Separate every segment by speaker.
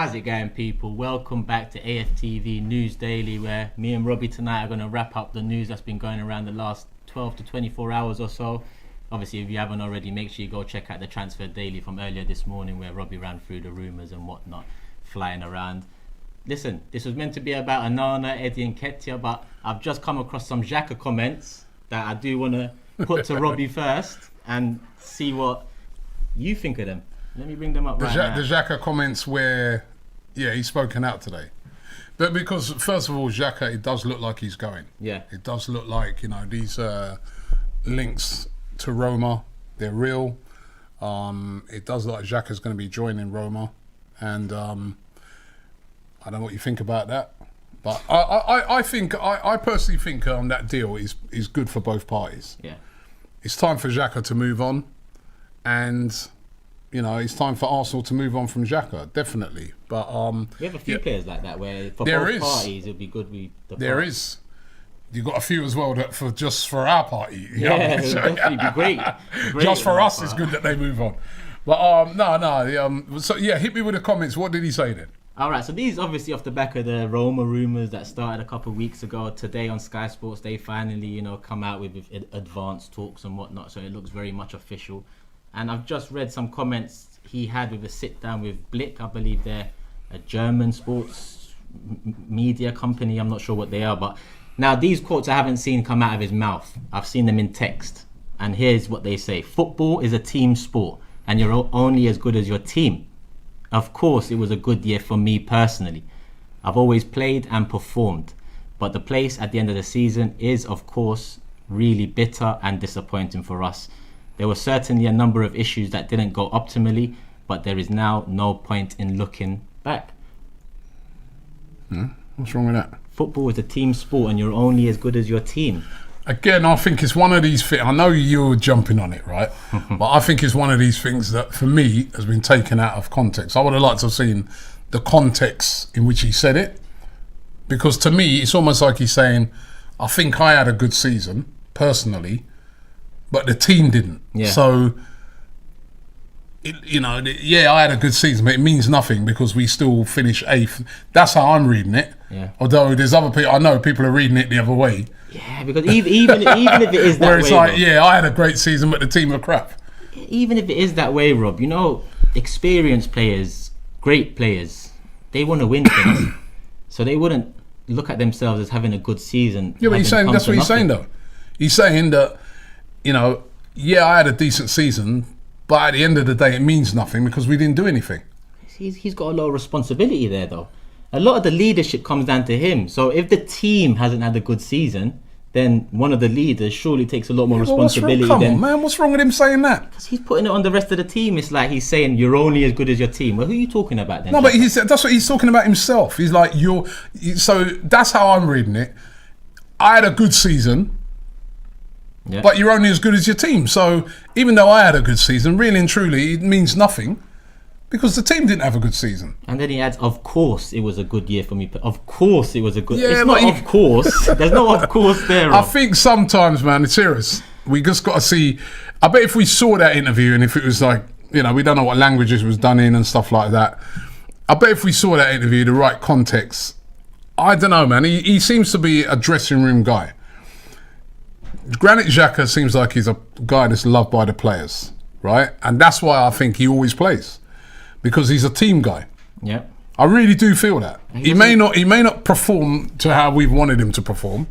Speaker 1: How's it going, people? Welcome back to AFTV News Daily, where me and Robbie tonight are going to wrap up the news that's been going around the last 12 to 24 hours or so. Obviously, if you haven't already, make sure you go check out the Transfer Daily from earlier this morning, where Robbie ran through the rumours and whatnot flying around. Listen, this was meant to be about Onana, Eddie and Nketiah, but I've just come across some Xhaka comments that I do want to put to Robbie first and see what you think of them. Let me bring them up right now.
Speaker 2: The Xhaka comments where, he's spoken out today. But because, first of all, Xhaka, it does look like he's going.
Speaker 1: Yeah.
Speaker 2: It does look like, these links to Roma, they're real. It does look like Xhaka's going to be joining Roma. And I don't know what you think about that. But I personally think that deal is good for both parties.
Speaker 1: Yeah.
Speaker 2: It's time for Xhaka to move on. And... it's time for Arsenal to move on from Xhaka, definitely. But
Speaker 1: we have a few players like that where for both parties it'd be good. There is.
Speaker 2: You've got a few as well that for our party.
Speaker 1: Yeah, it would definitely be great.
Speaker 2: Just for us, it's good that they move on. But So hit me with the comments. What did he say then?
Speaker 1: All right, so these obviously off the back of the Roma rumours that started a couple of weeks ago. Today on Sky Sports, they finally come out with advanced talks and whatnot. So it looks very much official. And I've just read some comments he had with a sit-down with Blick. I believe they're a German sports media company. I'm not sure what they are. But now these quotes I haven't seen come out of his mouth. I've seen them in text. And here's what they say. Football is a team sport and you're only as good as your team. Of course, it was a good year for me personally. I've always played and performed. But the place at the end of the season is, of course, really bitter and disappointing for us. There were certainly a number of issues that didn't go optimally, but there is now no point in looking back.
Speaker 2: What's wrong with that?
Speaker 1: Football is a team sport and you're only as good as your team.
Speaker 2: Again, I think it's one of these things. I know you're jumping on it, right? But I think it's one of these things that, for me, has been taken out of context. I would have liked to have seen the context in which he said it. Because to me, it's almost like he's saying, I think I had a good season, personally, but the team didn't.
Speaker 1: Yeah.
Speaker 2: So, I had a good season, but it means nothing because we still finish 8th. That's how I'm reading it.
Speaker 1: Yeah.
Speaker 2: Although there's other people, I know people are reading it the other way.
Speaker 1: Yeah, because even if it is that way,
Speaker 2: where it's like, I had a great season, but the team are crap.
Speaker 1: Even if it is that way, Rob, experienced players, great players, they want to win things, so they wouldn't look at themselves as having a good season.
Speaker 2: Yeah, but he's saying that's what he's saying though. He's saying that. I had a decent season, but at the end of the day, it means nothing because we didn't do anything.
Speaker 1: He's got a lot of responsibility there, though. A lot of the leadership comes down to him. So if the team hasn't had a good season, then one of the leaders surely takes a lot more responsibility.
Speaker 2: Come on, man. What's wrong with him saying that?
Speaker 1: Because he's putting it on the rest of the team. It's like he's saying, you're only as good as your team. Well, who are you talking about then?
Speaker 2: No, but that's what he's talking about himself. He's like, so that's how I'm reading it. I had a good season. Yeah. But you're only as good as your team. So even though I had a good season, really and truly, it means nothing because the team didn't have a good season.
Speaker 1: And then he adds, of course it was a good year for me. Of course it was a good...
Speaker 2: Yeah,
Speaker 1: it's not of course. There's no of course there.
Speaker 2: I think sometimes, man, it's serious. We just got to see... I bet if we saw that interview and if it was like, we don't know what languages was done in and stuff like that. I bet if we saw that interview, the right context... I don't know, man. He seems to be a dressing room guy. Granit Xhaka seems like he's a guy that's loved by the players, right? And that's why I think he always plays, because he's a team guy.
Speaker 1: Yeah,
Speaker 2: I really do feel that. He may not perform to how we've wanted him to perform,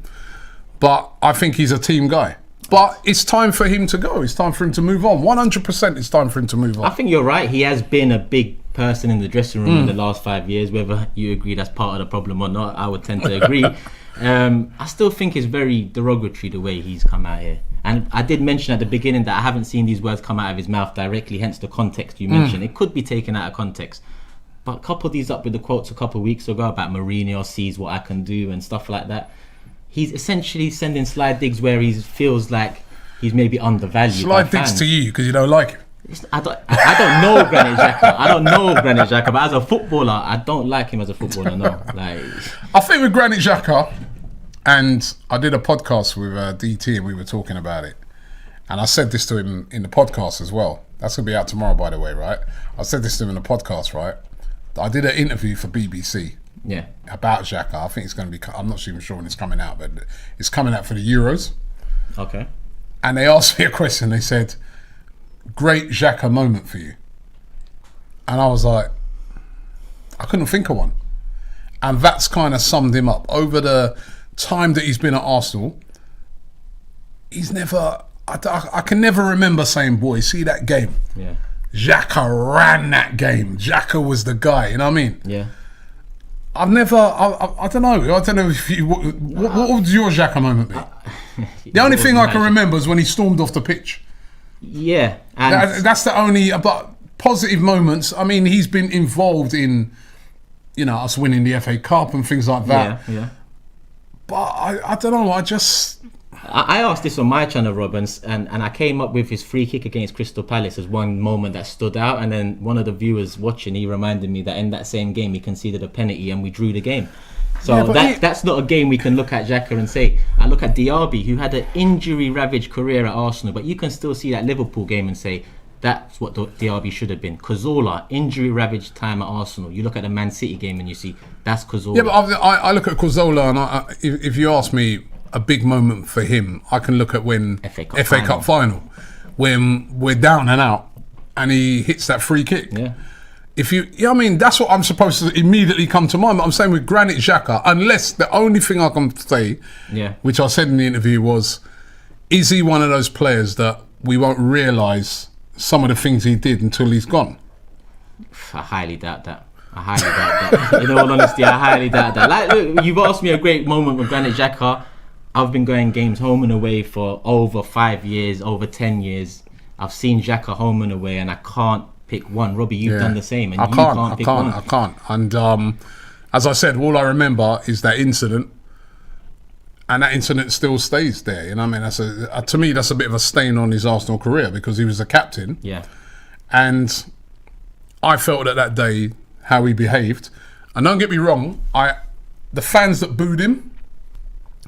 Speaker 2: but I think he's a team guy. But it's time for him to go. It's time for him to move on. 100% it's time for him to move on.
Speaker 1: I think you're right. He has been a big person in the dressing room in the last 5 years. Whether you agree that's part of the problem or not, I would tend to agree. I still think it's very derogatory the way he's come out here. And I did mention at the beginning that I haven't seen these words come out of his mouth directly, hence the context you mentioned. It could be taken out of context. But couple these up with the quotes a couple of weeks ago about Mourinho sees what I can do and stuff like that. He's essentially sending slide digs where he feels like he's maybe undervalued.
Speaker 2: Slide digs to you because you don't like him.
Speaker 1: I don't know Granit Xhaka. But as a footballer, I don't like him as a footballer. No,
Speaker 2: I think with Granit Xhaka, and I did a podcast with DT, and we were talking about it, and I said this to him in the podcast as well. That's gonna be out tomorrow, by the way, right? I said this to him in the podcast, right? I did an interview for BBC
Speaker 1: Yeah.
Speaker 2: about Xhaka. I think it's going to be, I'm not even sure when it's coming out, but it's coming out for the Euros.
Speaker 1: Okay.
Speaker 2: And they asked me a question. They said, great Xhaka moment for you. And I was like, I couldn't think of one. And that's kind of summed him up. Over the time that he's been at Arsenal, he's never, I can never remember saying, boy, see that game?
Speaker 1: Yeah.
Speaker 2: Xhaka ran that game. Xhaka was the guy, you know what I mean?
Speaker 1: Yeah.
Speaker 2: I've never, I don't know. I don't know if you, what would your Xhaka moment be? The only thing I can remember is when he stormed off the pitch.
Speaker 1: Yeah. And
Speaker 2: That's the only, but positive moments. I mean, he's been involved in, you know, us winning the FA Cup and things like that.
Speaker 1: yeah.
Speaker 2: But I don't know. I
Speaker 1: asked this on my channel, Rob, and I came up with his free kick against Crystal Palace as one moment that stood out. And then one of the viewers watching, he reminded me that in that same game he conceded a penalty and we drew the game. So that's not a game we can look at Xhaka and say. I look at Diaby, who had an injury-ravaged career at Arsenal, but you can still see that Liverpool game and say that's what Diaby should have been. Cazorla, injury-ravaged time at Arsenal. You look at the Man City game and you see that's Cazorla.
Speaker 2: Yeah, but I look at Cazorla and if you ask me a big moment for him, I can look at when
Speaker 1: FA
Speaker 2: Cup final, when we're down and out and he hits that free kick.
Speaker 1: Yeah.
Speaker 2: I mean, that's what I'm supposed to immediately come to mind. But I'm saying with Granit Xhaka, unless the only thing I can say, which I said in the interview was, is he one of those players that we won't realise some of the things he did until he's gone?
Speaker 1: I highly doubt that. In all honesty, I highly doubt that. Like, look, you've asked me a great moment with Granit Xhaka. I've been going games home and away for over 5 years, over 10 years. I've seen Xhaka home and away, and I can't pick one. Robbie, you've done the same, and I
Speaker 2: can't. And as I said, all I remember is that incident, and that incident still stays there. You know what I mean? To me, that's a bit of a stain on his Arsenal career because he was a captain.
Speaker 1: Yeah. And
Speaker 2: I felt that day how he behaved. And don't get me wrong, the fans that booed him,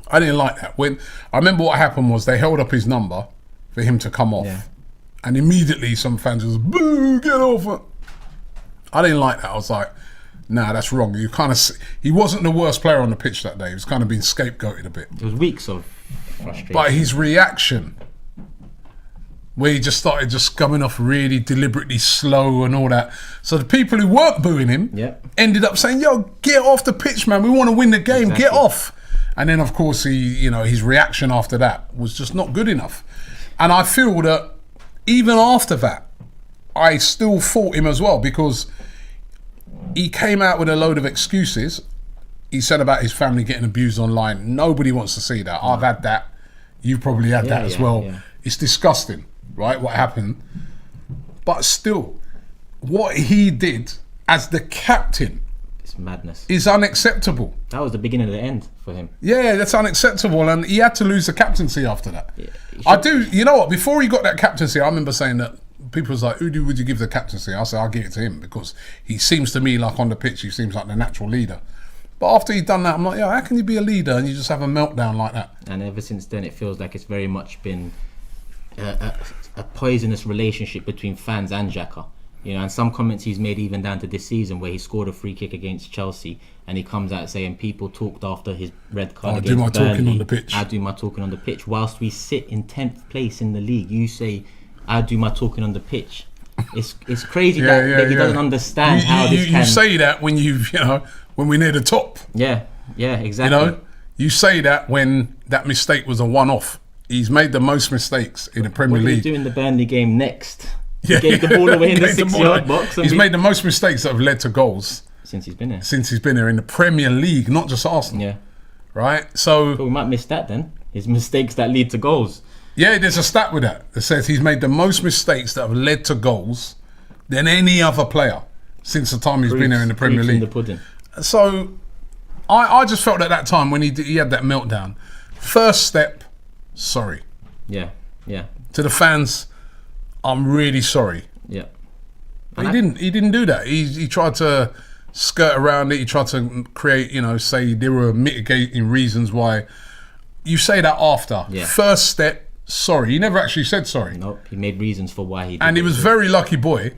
Speaker 2: I didn't like that. When I remember what happened was they held up his number for him to come off.
Speaker 1: Yeah.
Speaker 2: And immediately some fans was, boo, get off. I didn't like that. I was like, nah, that's wrong. He wasn't the worst player on the pitch that day. He was kind of being scapegoated a bit.
Speaker 1: It was weeks of frustration.
Speaker 2: But his reaction, where he just started coming off really deliberately slow and all that. So the people who weren't booing him ended up saying, yo, get off the pitch, man. We want to win the game. Exactly. Get off. And then, of course, his reaction after that was just not good enough. And I feel that even after that, I still fought him as well because he came out with a load of excuses. He said about his family getting abused online. Nobody wants to see that. I've had that. You've probably had that as well. Yeah. It's disgusting, right, what happened. But still, what he did as the captain,
Speaker 1: it's madness,
Speaker 2: is unacceptable.
Speaker 1: That was the beginning of the end for him.
Speaker 2: Yeah, that's unacceptable. And he had to lose the captaincy after that. Yeah, you know what, before he got that captaincy, I remember saying that people was like, who would you give the captaincy? I said, I'll give it to him because he seems to me like on the pitch, he seems like the natural leader. But after he'd done that, I'm like, how can you be a leader and you just have a meltdown like that?
Speaker 1: And ever since then, it feels like it's very much been a poisonous relationship between fans and Xhaka. And some comments he's made even down to this season where he scored a free kick against Chelsea and he comes out saying people talked after his red card against Burnley.
Speaker 2: I do my talking on the pitch.
Speaker 1: I do my talking on the pitch. Whilst we sit in 10th place in the league, you say, I do my talking on the pitch. It's crazy that he doesn't understand how this can...
Speaker 2: You say that when when we're near the top.
Speaker 1: Yeah, exactly.
Speaker 2: You say that when that mistake was a one-off. He's made the most mistakes in the Premier League.
Speaker 1: What do we do in the Burnley game next? He gave the ball away in the 6-yard box.
Speaker 2: He's made the most mistakes that have led to goals.
Speaker 1: Since he's been here.
Speaker 2: Since he's been here in the Premier League, not just Arsenal.
Speaker 1: Yeah.
Speaker 2: Right? So...
Speaker 1: But we might miss that then. His mistakes that lead to goals.
Speaker 2: Yeah, there's a stat with that says he's made the most mistakes that have led to goals than any other player since the time he's been here in the Premier League.
Speaker 1: In the pudding.
Speaker 2: So I just felt at that time when he had that meltdown, first step, sorry.
Speaker 1: Yeah.
Speaker 2: To the fans, I'm really sorry.
Speaker 1: Yeah.
Speaker 2: But he didn't do that. He tried to skirt around it. He tried to create, say there were mitigating reasons why. You say that after.
Speaker 1: Yeah.
Speaker 2: First step, sorry. He never actually said sorry.
Speaker 1: Nope. He made reasons for why he did.
Speaker 2: And he was very lucky boy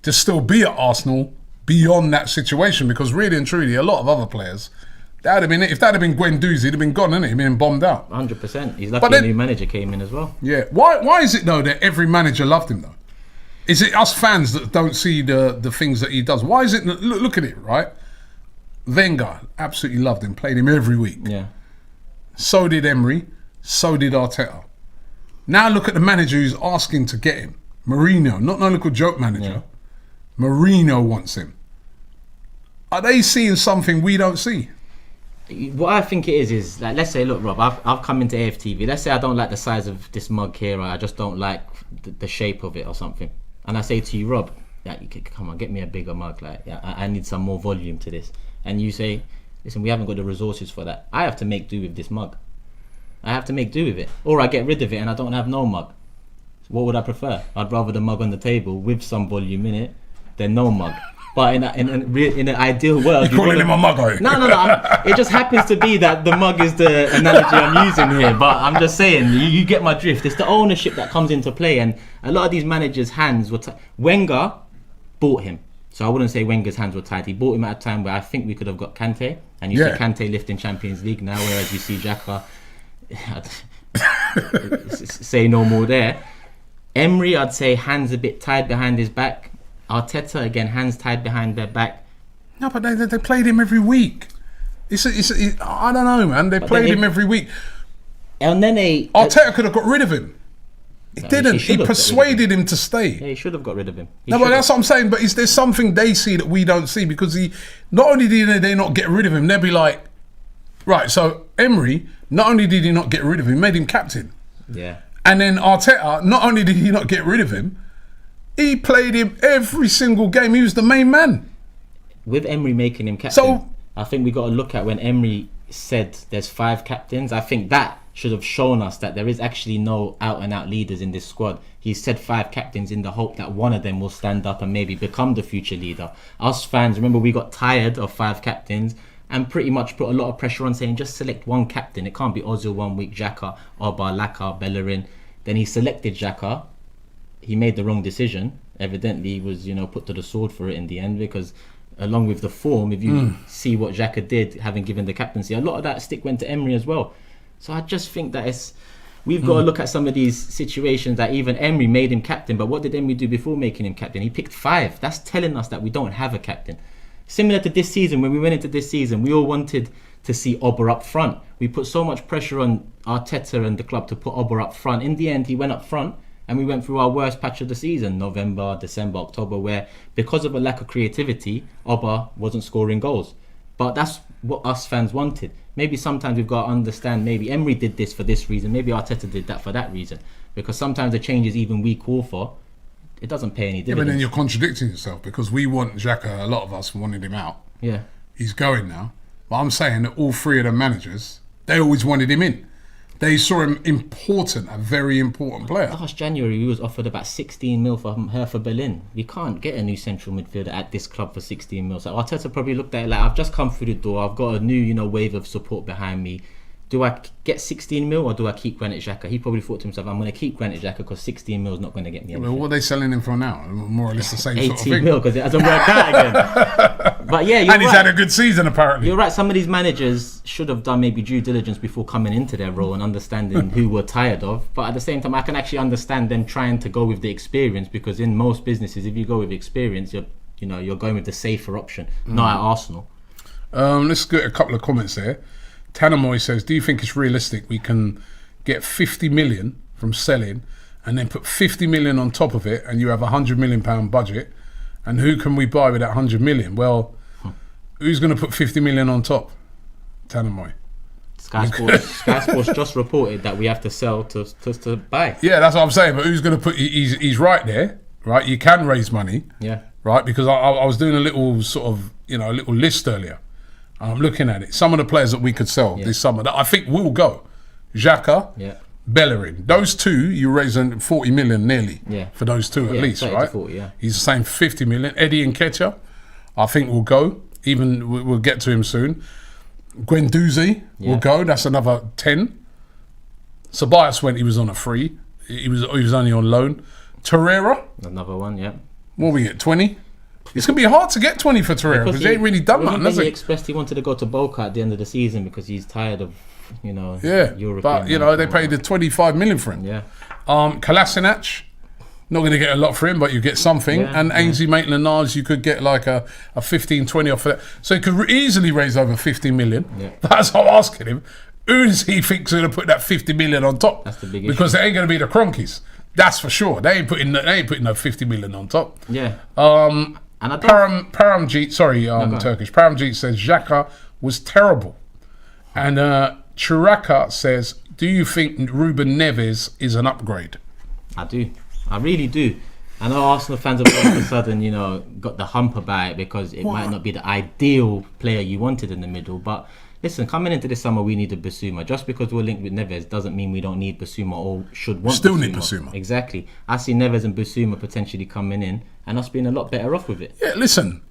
Speaker 2: to still be at Arsenal beyond that situation, because really and truly, a lot of other players, if that had been Guendouzi, he'd have been gone, innit? He'd been bombed out.
Speaker 1: 100%. He's lucky a new manager came in as well.
Speaker 2: Yeah. Why is it though that every manager loved him though? Is it us fans that don't see the things that he does? Why is it? Look at it, right? Wenger absolutely loved him, played him every week.
Speaker 1: Yeah.
Speaker 2: So did Emery. So did Arteta. Now look at the manager who's asking to get him. Mourinho, not no little joke manager. Yeah. Mourinho wants him. Are they seeing something we don't see?
Speaker 1: What I think it is like, let's say, look, Rob, I've come into AFTV. Let's say I don't like the size of this mug here, or I just don't like the shape of it or something. And I say to you, Rob, come on, get me a bigger mug. Like, I need some more volume to this. And you say, listen, we haven't got the resources for that. I have to make do with this mug. I have to make do with it. Or I get rid of it and I don't have no mug. What would I prefer? I'd rather the mug on the table with some volume in it than no mug. But in an ideal world,
Speaker 2: you're calling him a mug, are you?
Speaker 1: No. It just happens to be that the mug is the analogy I'm using here. But I'm just saying, you get my drift. It's the ownership that comes into play, and a lot of these managers' hands were. Wenger bought him, so I wouldn't say Wenger's hands were tied. He bought him at a time where I think we could have got Kante, and you see Kante lifting Champions League now, whereas you see Xhaka. Say no more there. Emery, I'd say hands a bit tied behind his back. Arteta, again, hands tied behind their back.
Speaker 2: No, but they played him every week. I don't know, man. They played him every week.
Speaker 1: And then
Speaker 2: Arteta could have got rid of him. He didn't. He persuaded him to stay.
Speaker 1: Yeah, he should have got rid of him.
Speaker 2: But that's what I'm saying. But there's something they see that we don't see, because not only did they not get rid of him, they'd be like, right, so Emery, not only did he not get rid of him, he made him captain.
Speaker 1: Yeah.
Speaker 2: And then Arteta, not only did he not get rid of him, he played him every single game. He was the main man.
Speaker 1: With Emery making him captain, I think we got to look at when Emery said there's 5 captains. I think that should have shown us that there is actually no out-and-out leaders in this squad. He said 5 captains in the hope that one of them will stand up and maybe become the future leader. Us fans, remember, we got tired of 5 captains and pretty much put a lot of pressure on saying just select one captain. It can't be Ozil one week, Xhaka, Oba, Laka, Bellerin. Then he selected Xhaka. He made the wrong decision. Evidently, he was put to the sword for it in the end, because along with the form, if you see what Xhaka did, having given the captaincy, a lot of that stick went to Emery as well. So I just think that we've got to look at some of these situations that even Emery made him captain, but what did Emery do before making him captain? He picked 5. That's telling us that we don't have a captain. Similar to this season, when we went into this season, we all wanted to see Oba up front. We put so much pressure on Arteta and the club to put Oba up front. In the end, he went up front, and we went through our worst patch of the season, November, December, October, where because of a lack of creativity, Oba wasn't scoring goals. But that's what us fans wanted. Maybe sometimes we've got to understand, maybe Emery did this for this reason, maybe Arteta did that for that reason. Because sometimes the changes even we call for, it doesn't pay any dividends.
Speaker 2: Yeah, but then you're contradicting yourself, because we want Xhaka, a lot of us wanted him out.
Speaker 1: Yeah.
Speaker 2: He's going now. But I'm saying that all 3 of the managers, they always wanted him in. They saw him a very important player.
Speaker 1: Last January, we was offered about 16 mil for Hertha Berlin. You can't get a new central midfielder at this club for 16 mil. So Arteta probably looked at it like, I've just come through the door. I've got a new, wave of support behind me. Do I get 16 mil or do I keep Granit Xhaka? He probably thought to himself, I'm going to keep Granit Xhaka because 16 mil is not going to get me anything.
Speaker 2: Well, what are they selling him for now? More or less the same sort of thing.
Speaker 1: 18 mil, because it hasn't worked out again. But yeah, you're
Speaker 2: and he's
Speaker 1: right.
Speaker 2: had a good season, apparently.
Speaker 1: You're right. Some of these managers should have done maybe due diligence before coming into their role and understanding who we're tired of. But at the same time, I can actually understand them trying to go with the experience, because in most businesses, if you go with experience, you're going with the safer option, not at Arsenal.
Speaker 2: Let's get a couple of comments there. Tanamoy says, do you think it's realistic we can get 50 million from selling and then put 50 million on top of it, and you have a £100 million budget? And who can we buy with that 100 million? Well, who's going to put 50 million on top? Tanamoy.
Speaker 1: Sky Sports just reported that we have to sell to buy.
Speaker 2: Yeah, that's what I'm saying. But who's going to put? He's right there, right? You can raise money,
Speaker 1: yeah,
Speaker 2: right? Because I was doing a little sort of a little list earlier. I'm looking at it. Some of the players that we could sell this summer that I think will go: Xhaka, Bellerin. Those 2, you're raising 40 million nearly for those 2 at least, right?
Speaker 1: 40,
Speaker 2: He's saying 50 million. Eddie Nketiah, I think will go. Even we'll get to him soon. Guendouzi will go. That's another 10. Ceballos went. He was on a free. He was only on loan. Torreira,
Speaker 1: another one. Yeah.
Speaker 2: What we get? 20. It's going to be hard to get 20 for Torreira because he ain't really done nothing, has
Speaker 1: he
Speaker 2: he?
Speaker 1: expressed he wanted to go to Boca at the end of the season because he's tired of, European.
Speaker 2: But, they paid the 25 million for him.
Speaker 1: Yeah.
Speaker 2: Kolasinac, not going to get a lot for him, but you get something.
Speaker 1: Yeah,
Speaker 2: and Ainsley Maitland-Niles, you could get like a 15, 20 off of that. So he could easily raise over 50 million.
Speaker 1: Yeah.
Speaker 2: That's what I'm asking him. Who does he think's going to put that 50 million on top?
Speaker 1: That's the big
Speaker 2: because
Speaker 1: issue.
Speaker 2: they ain't going to be the Cronkies. That's for sure. They ain't putting no 50 million on top.
Speaker 1: Yeah. And I don't...
Speaker 2: Paramjeet, Turkish. Paramjeet says Xhaka was terrible. And Churaka says, do you think Ruben Neves is an upgrade?
Speaker 1: I do. I really do. I know Arsenal fans have all of a sudden, got the hump about it because it might not be the ideal player you wanted in the middle. But listen, coming into this summer, we need a Basuma. Just because we're linked with Neves doesn't mean we don't need Basuma or should want
Speaker 2: Still
Speaker 1: Basuma.
Speaker 2: need Basuma.
Speaker 1: Exactly. I see Neves and Basuma potentially coming in and us being a lot better off with it.
Speaker 2: Yeah, listen,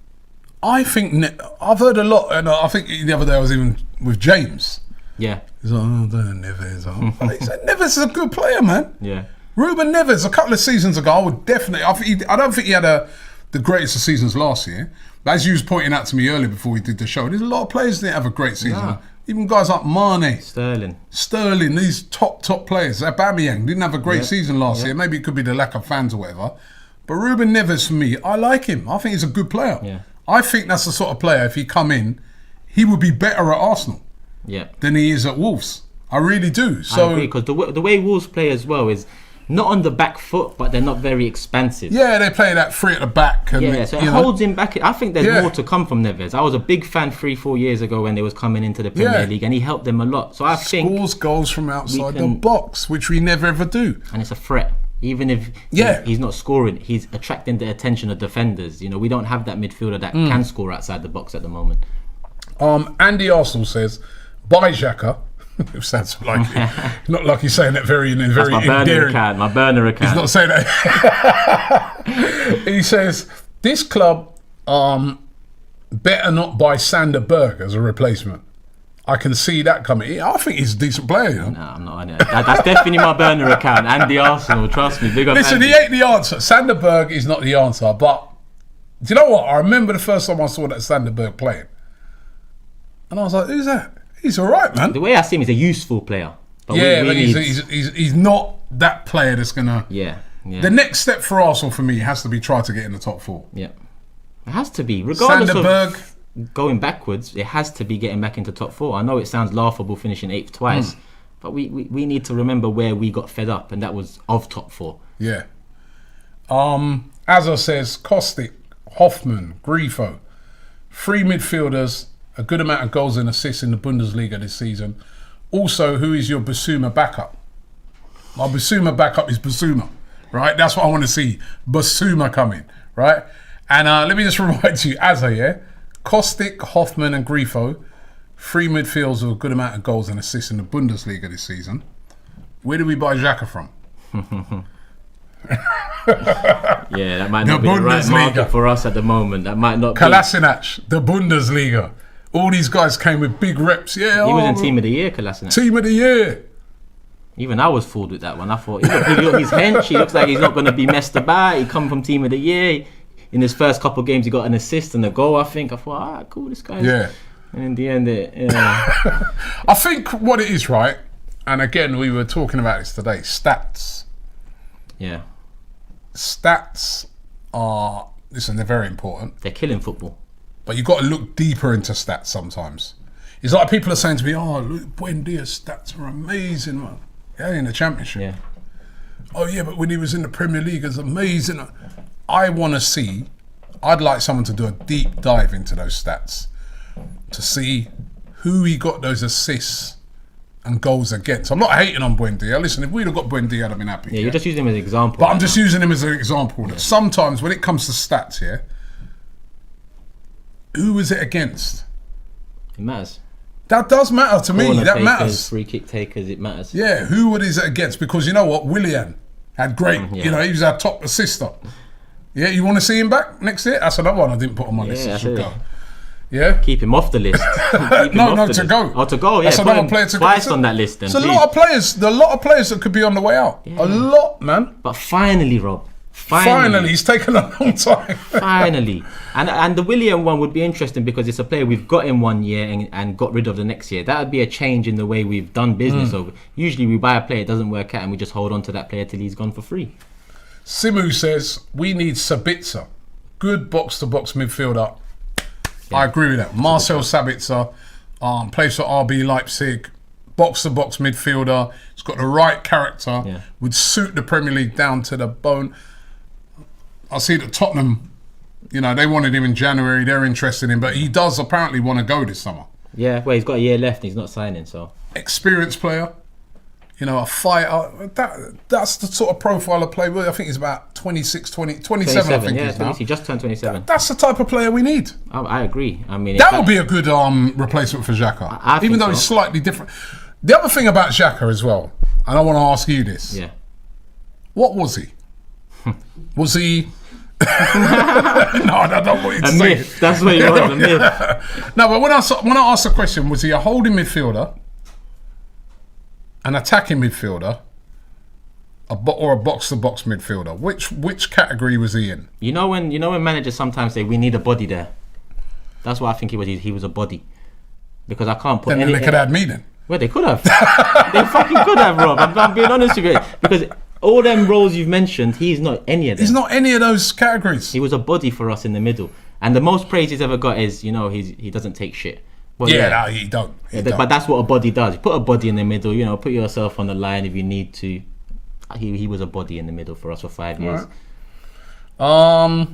Speaker 2: I think I've heard a lot, and I think the other day I was even with James.
Speaker 1: Yeah.
Speaker 2: He's like, Neves. He said, Neves is a good player, man.
Speaker 1: Yeah.
Speaker 2: Ruben Neves, a couple of seasons ago, I don't think he had the greatest of seasons last year. But as you was pointing out to me earlier before we did the show, there's a lot of players that didn't have a great season.
Speaker 1: Nah.
Speaker 2: Even guys like Mane,
Speaker 1: Sterling,
Speaker 2: these top players. Aubameyang didn't have a great season last year. Maybe it could be the lack of fans or whatever. But Ruben Neves, for me, I like him. I think he's a good player.
Speaker 1: Yeah.
Speaker 2: I think that's the sort of player, if he come in, he would be better at Arsenal than he is at Wolves. I really do. So
Speaker 1: I agree, because the way Wolves play as well is not on the back foot, but they're not very expansive.
Speaker 2: Yeah, they play that three at the back. And
Speaker 1: so it holds him back. I think there's more to come from Neves. I was a big fan 3-4 years ago when they was coming into the Premier League, and he helped them a lot. So I think
Speaker 2: scores goals from outside the box, which we never ever do.
Speaker 1: And it's a threat. Even if he's not scoring, he's attracting the attention of defenders. We don't have that midfielder that can score outside the box at the moment.
Speaker 2: Andy Arsenal says, buy Xhaka. It sounds like not like he's saying that very endearing.
Speaker 1: My burner account.
Speaker 2: He's not saying that. He says this club better not buy Sander Berg as a replacement. I can see that coming. I think he's a decent player.
Speaker 1: No, I'm not on it. That's definitely my burner account. Andy Arsenal, trust me. Big up.
Speaker 2: Listen,
Speaker 1: Andy.
Speaker 2: he ain't the answer. Sander Berg is not the answer. But do you know what? I remember the first time I saw that Sander Berg playing, and I was like, "Who's that?" He's all right, man.
Speaker 1: The way I see him, he's a useful player. But
Speaker 2: but he's not that player that's gonna.
Speaker 1: Yeah.
Speaker 2: The next step for Arsenal for me has to be try to get in the top 4.
Speaker 1: Yeah, it has to be. Regardless
Speaker 2: Sander Berg
Speaker 1: going backwards, it has to be getting back into top 4. I know it sounds laughable finishing 8th twice, but we need to remember where we got fed up, and that was of top 4.
Speaker 2: Yeah. Azza says Kostic, Hoffman, Grifo, 3 midfielders. A good amount of goals and assists in the Bundesliga this season. Also, who is your Basuma backup? My Basuma backup is Basuma, right? That's what I want to see. Basuma coming, right? And let me just remind you, Azza, Kostic, Hoffman and Grifo, 3 midfielders with a good amount of goals and assists in the Bundesliga this season. Where do we buy Xhaka from?
Speaker 1: Yeah, that might not be the right market for us at the moment. That might not be.
Speaker 2: Kolasinac, the Bundesliga. All these guys came with big reps. Yeah,
Speaker 1: he was in Team of the Year, Kolasinac.
Speaker 2: Team of the Year.
Speaker 1: Even I was fooled with that one. I thought, he's hench. He looks like he's not going to be messed about. He come from Team of the Year. In his first couple of games, he got an assist and a goal, I think. I thought, cool, this guy.
Speaker 2: Yeah.
Speaker 1: And in the end,
Speaker 2: I think what it is, right? And again, we were talking about this today. Stats.
Speaker 1: Yeah.
Speaker 2: Stats are, listen, they're very important.
Speaker 1: They're killing football.
Speaker 2: But you've got to look deeper into stats sometimes. It's like people are saying to me, look, Buendia's stats are amazing, man. Yeah, in the Championship.
Speaker 1: Yeah.
Speaker 2: Oh, yeah, but when he was in the Premier League, it's amazing. I want to see, I'd like someone to do a deep dive into those stats to see who he got those assists and goals against. I'm not hating on Buendia. Listen, if we'd have got Buendia, I'd have been happy.
Speaker 1: Yeah, you're just using him as an example.
Speaker 2: But I'm just using him as an example. That sometimes when it comes to stats here, who was it against?
Speaker 1: It matters.
Speaker 2: That does matter to me.
Speaker 1: Corner
Speaker 2: That
Speaker 1: takers,
Speaker 2: matters.
Speaker 1: Free kick takers, it matters.
Speaker 2: Yeah, who was it against? Because you know what? Willian had great, he was our top assister. Yeah, you want to see him back next year? That's another one I didn't put on my list. It should go. Yeah?
Speaker 1: Keep him off the list.
Speaker 2: To go.
Speaker 1: Oh, to go, yeah.
Speaker 2: That's another player to go.
Speaker 1: Twice on that list then,
Speaker 2: There's a lot of players that could be on the way out. Yeah. A lot, man.
Speaker 1: But finally, Rob,
Speaker 2: Finally, it's taken a long time.
Speaker 1: Finally. And the William one would be interesting because it's a player we've got in 1 year and got rid of the next year. That would be a change in the way we've done business. So usually we buy a player, it doesn't work out, and we just hold on to that player till he's gone for free.
Speaker 2: Simu says, we need Sabitzer. Good box-to-box midfielder. Yeah. I agree with that. Marcel Sabitzer plays for RB Leipzig. Box-to-box midfielder. He's got the right character.
Speaker 1: Yeah.
Speaker 2: Would suit the Premier League down to the bone. I see that Tottenham, they wanted him in January. They're interested in him. But he does apparently want to go this summer.
Speaker 1: Yeah, well, he's got a year left and he's not signing, so.
Speaker 2: Experienced player. A fighter. That's the sort of profile of player. I think he's about 27, I think he's now.
Speaker 1: He just turned 27.
Speaker 2: That's the type of player we need.
Speaker 1: I agree. I mean,
Speaker 2: that would be a good replacement for Xhaka. Even though he's slightly different. The other thing about Xhaka as well, and I want to ask you this.
Speaker 1: Yeah.
Speaker 2: What was he? Was he... No, I don't want you to say
Speaker 1: myth. That's what he was, a myth.
Speaker 2: No, but when I asked the question, was he a holding midfielder, an attacking midfielder, or a box-to-box midfielder? Which category was he in?
Speaker 1: You know when managers sometimes say we need a body there. That's what I think he was. He was a body because I can't put.
Speaker 2: Then they could have had me then.
Speaker 1: Well, they could have. They fucking could have, Rob. I'm being honest with you because all them roles you've mentioned, he's not any of them.
Speaker 2: He's not any of those categories.
Speaker 1: He was a body for us in the middle, and the most praise he's ever got is he doesn't take shit. Well,
Speaker 2: no, he don't.
Speaker 1: But that's what a body does. You put a body in the middle. Put yourself on the line if you need to. He was a body in the middle for us for 5 years.
Speaker 2: Right.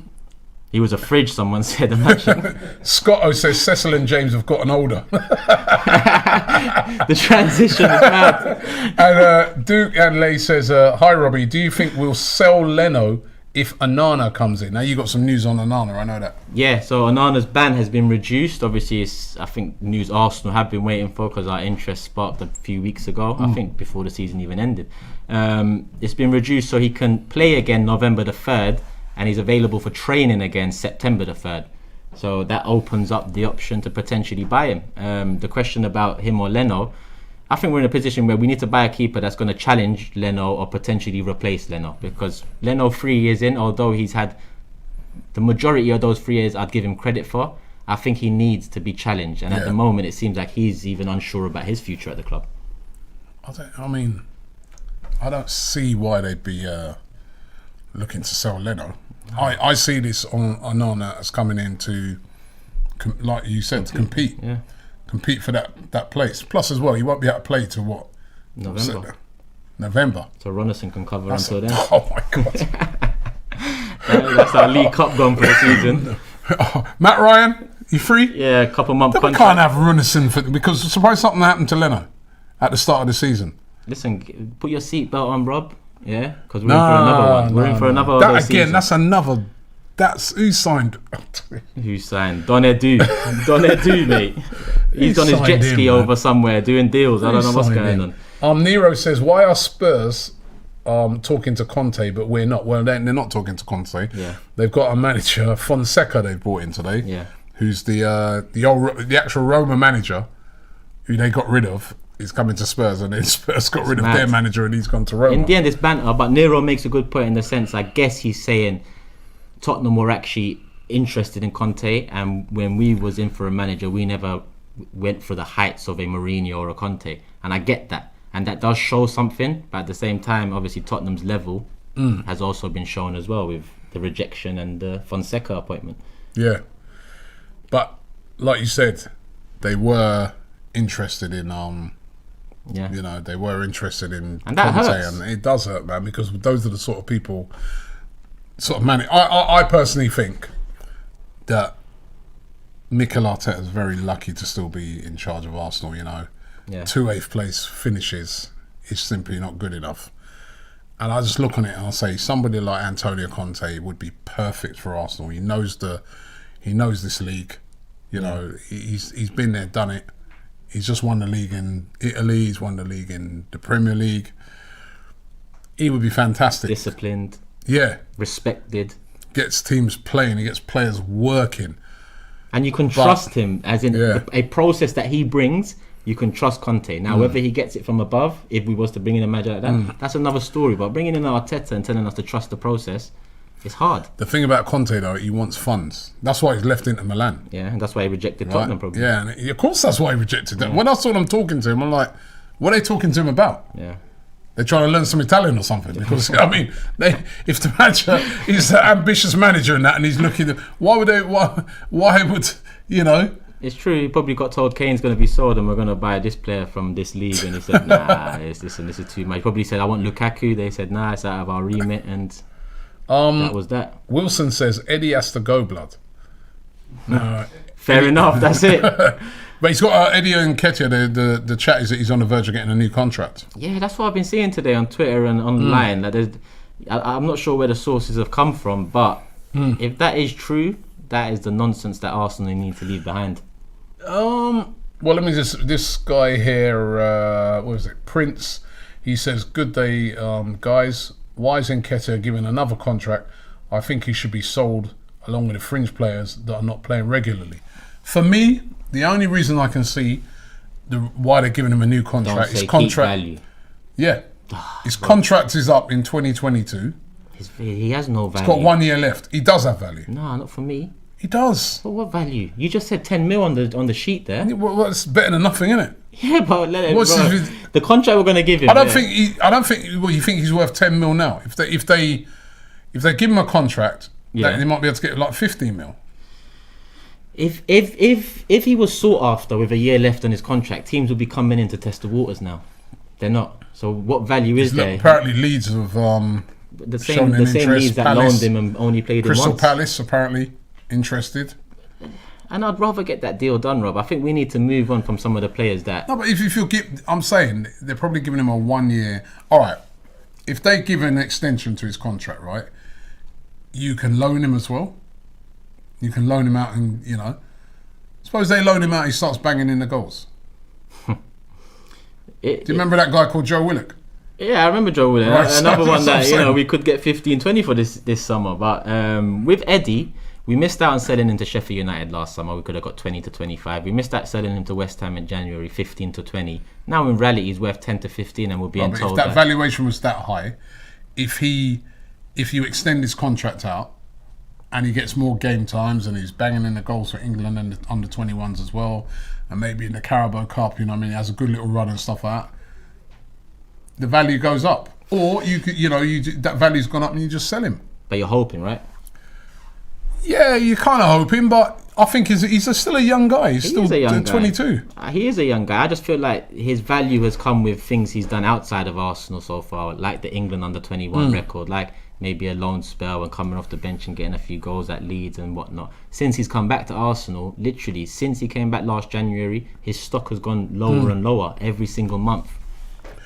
Speaker 1: He was a fridge. Someone said. Imagine.
Speaker 2: Scotto says Cecil and James have gotten older.
Speaker 1: The transition is mad.
Speaker 2: And Duke and Lay says, "Hi Robbie, do you think we'll sell Leno if Onana comes in?" Now you got some news on Onana. I know that.
Speaker 1: Yeah, so Onana's ban has been reduced. Obviously, it's I think news Arsenal have been waiting for because our interest sparked a few weeks ago. I think before the season even ended. It's been reduced so he can play again November the 3rd, and he's available for training again September the 3rd. So that opens up the option to potentially buy him. The question about him or Leno, I think we're in a position where we need to buy a keeper that's going to challenge Leno or potentially replace Leno, because Leno 3 years in, although he's had the majority of those 3 years I'd give him credit for, I think he needs to be challenged, and at the moment it seems like he's even unsure about his future at the club.
Speaker 2: I don't see why they'd be looking to sell Leno. I see this on Onana as coming in to, like you said, to compete.
Speaker 1: Yeah.
Speaker 2: Compete for that place. Plus, as well, he won't be able to play till what? November.
Speaker 1: So Ronison can cover until then.
Speaker 2: Oh my God.
Speaker 1: That's our League Cup gone for the season.
Speaker 2: Matt Ryan, you free?
Speaker 1: Yeah, a couple month
Speaker 2: contract. We can't have Ronison because suppose something happened to Leno at the start of the season.
Speaker 1: Listen, put your seatbelt on, Rob. Yeah, because we're in for another one. We're in for another.
Speaker 2: That again,
Speaker 1: season.
Speaker 2: That's another. That's who signed.
Speaker 1: Who signed? Donedu. Donedu, mate. He's on his jet ski over somewhere doing deals. I don't know what's going on.
Speaker 2: Nero says, "Why are Spurs talking to Conte, but we're not?" Well, they're not talking to Conte.
Speaker 1: Yeah.
Speaker 2: They've got a manager, Fonseca, they've brought in today.
Speaker 1: Yeah.
Speaker 2: Who's the actual Roma manager, who they got rid of. He's coming to Spurs, and then Spurs got rid of their manager, and he's gone to Roma.
Speaker 1: In the end, it's banter, but Nero makes a good point in the sense, I guess he's saying Tottenham were actually interested in Conte, and when we was in for a manager, we never went for the heights of a Mourinho or a Conte, and I get that, and that does show something. But at the same time, obviously Tottenham's level has also been shown as well with the rejection and the Fonseca appointment.
Speaker 2: Yeah, but like you said, they were interested in they were interested in
Speaker 1: and that
Speaker 2: Conte,
Speaker 1: hurts.
Speaker 2: and it does hurt, man, because those are the sort of people, I personally think that Mikel Arteta is very lucky to still be in charge of Arsenal. 2 8th place finishes is simply not good enough, and I just look on it and I say somebody like Antonio Conte would be perfect for Arsenal. He knows this league. He's been there, done it. He's just won the league in Italy. He's won the league in the Premier League. He would be fantastic.
Speaker 1: Disciplined.
Speaker 2: Yeah.
Speaker 1: Respected.
Speaker 2: Gets teams playing. He gets players working.
Speaker 1: And you can trust him, as in a process that he brings. You can trust Conte. Now, whether he gets it from above, if we was to bring in a manager like that, that's another story. But bringing in Arteta and telling us to trust the process, It's hard.
Speaker 2: The thing about Conte though, he wants funds. That's why he's left Inter Milan.
Speaker 1: Yeah, and that's why he rejected Tottenham probably.
Speaker 2: Yeah, and of course that's why he rejected them. When I saw them talking to him, I'm like, what are they talking to him about?
Speaker 1: Yeah.
Speaker 2: They're trying to learn some Italian or something. Because I mean, if the manager is an ambitious manager and that, and he's looking, why would
Speaker 1: It's true. He probably got told Kane's going to be sold and we're going to buy this player from this league, and he said, "Nah, this is too much." He probably said, "I want Lukaku." They said, "Nah, it's out of our remit," and that was that.
Speaker 2: Wilson says Eddie has to go, blood. No,
Speaker 1: Fair enough. That's it.
Speaker 2: But he's got Eddie and Nketiah. The chat is that he's on the verge of getting a new contract.
Speaker 1: Yeah, that's what I've been seeing today on Twitter and online. Like, I'm not sure where the sources have come from, but if that is true, that is the nonsense that Arsenal need to leave behind.
Speaker 2: Well, let me just. This guy here, what was it? Prince. He says, "Good day, guys. Why is Nketiah given another contract? I think he should be sold along with the fringe players that are not playing regularly." For me, the only reason I can see why they're giving him a new contract is contract
Speaker 1: value.
Speaker 2: Yeah, his contract is up in 2022.
Speaker 1: He has no value.
Speaker 2: He's got 1 year left. He does have value.
Speaker 1: No, not for me.
Speaker 2: He does.
Speaker 1: But what value? You just said 10 mil on the sheet there.
Speaker 2: Well, it's better than nothing, isn't it?
Speaker 1: Yeah, but let it. The contract we're going to give him.
Speaker 2: I don't think. Well, you think he's worth 10 mil now? If they give him a contract, they might be able to get like 15 mil.
Speaker 1: If he was sought after with a year left on his contract, teams would be coming in to test the waters now. They're not. So what value is there?
Speaker 2: Apparently, Leeds have
Speaker 1: the same Leeds that loaned him and only played him once.
Speaker 2: Crystal Palace apparently interested.
Speaker 1: And I'd rather get that deal done, Rob. I think we need to move on from some of the players that.
Speaker 2: No, but if you give, I'm saying they're probably giving him a 1 year. All right, if they give an extension to his contract, right, you can loan him as well. You can loan him out, and suppose they loan him out, he starts banging in the goals. Do you remember that guy called Joe Willock?
Speaker 1: Yeah, I remember Joe Willock. Right, another one that we could get 15-20 for this summer. But with Eddie, we missed out on selling him to Sheffield United last summer. We could have got 20 to 25. We missed out selling him to West Ham in January, 15 to 20. Now in reality, he's worth 10 to 15, and we're being told
Speaker 2: if that valuation was that high, if you extend his contract out, and he gets more game times and he's banging in the goals for England and the under 21s as well, and maybe in the Carabao Cup, he has a good little run and stuff like that, the value goes up. Or you could, that value's gone up and you just sell him.
Speaker 1: But you're hoping, right?
Speaker 2: Yeah, you're kind of hoping, but I think he's still a young guy. He's still 22.
Speaker 1: He is a young guy. I just feel like his value has come with things he's done outside of Arsenal so far, like the England under 21 record, like maybe a loan spell and coming off the bench and getting a few goals at Leeds and whatnot. Since he's come back to Arsenal, literally since he came back last January, his stock has gone lower and lower every single month.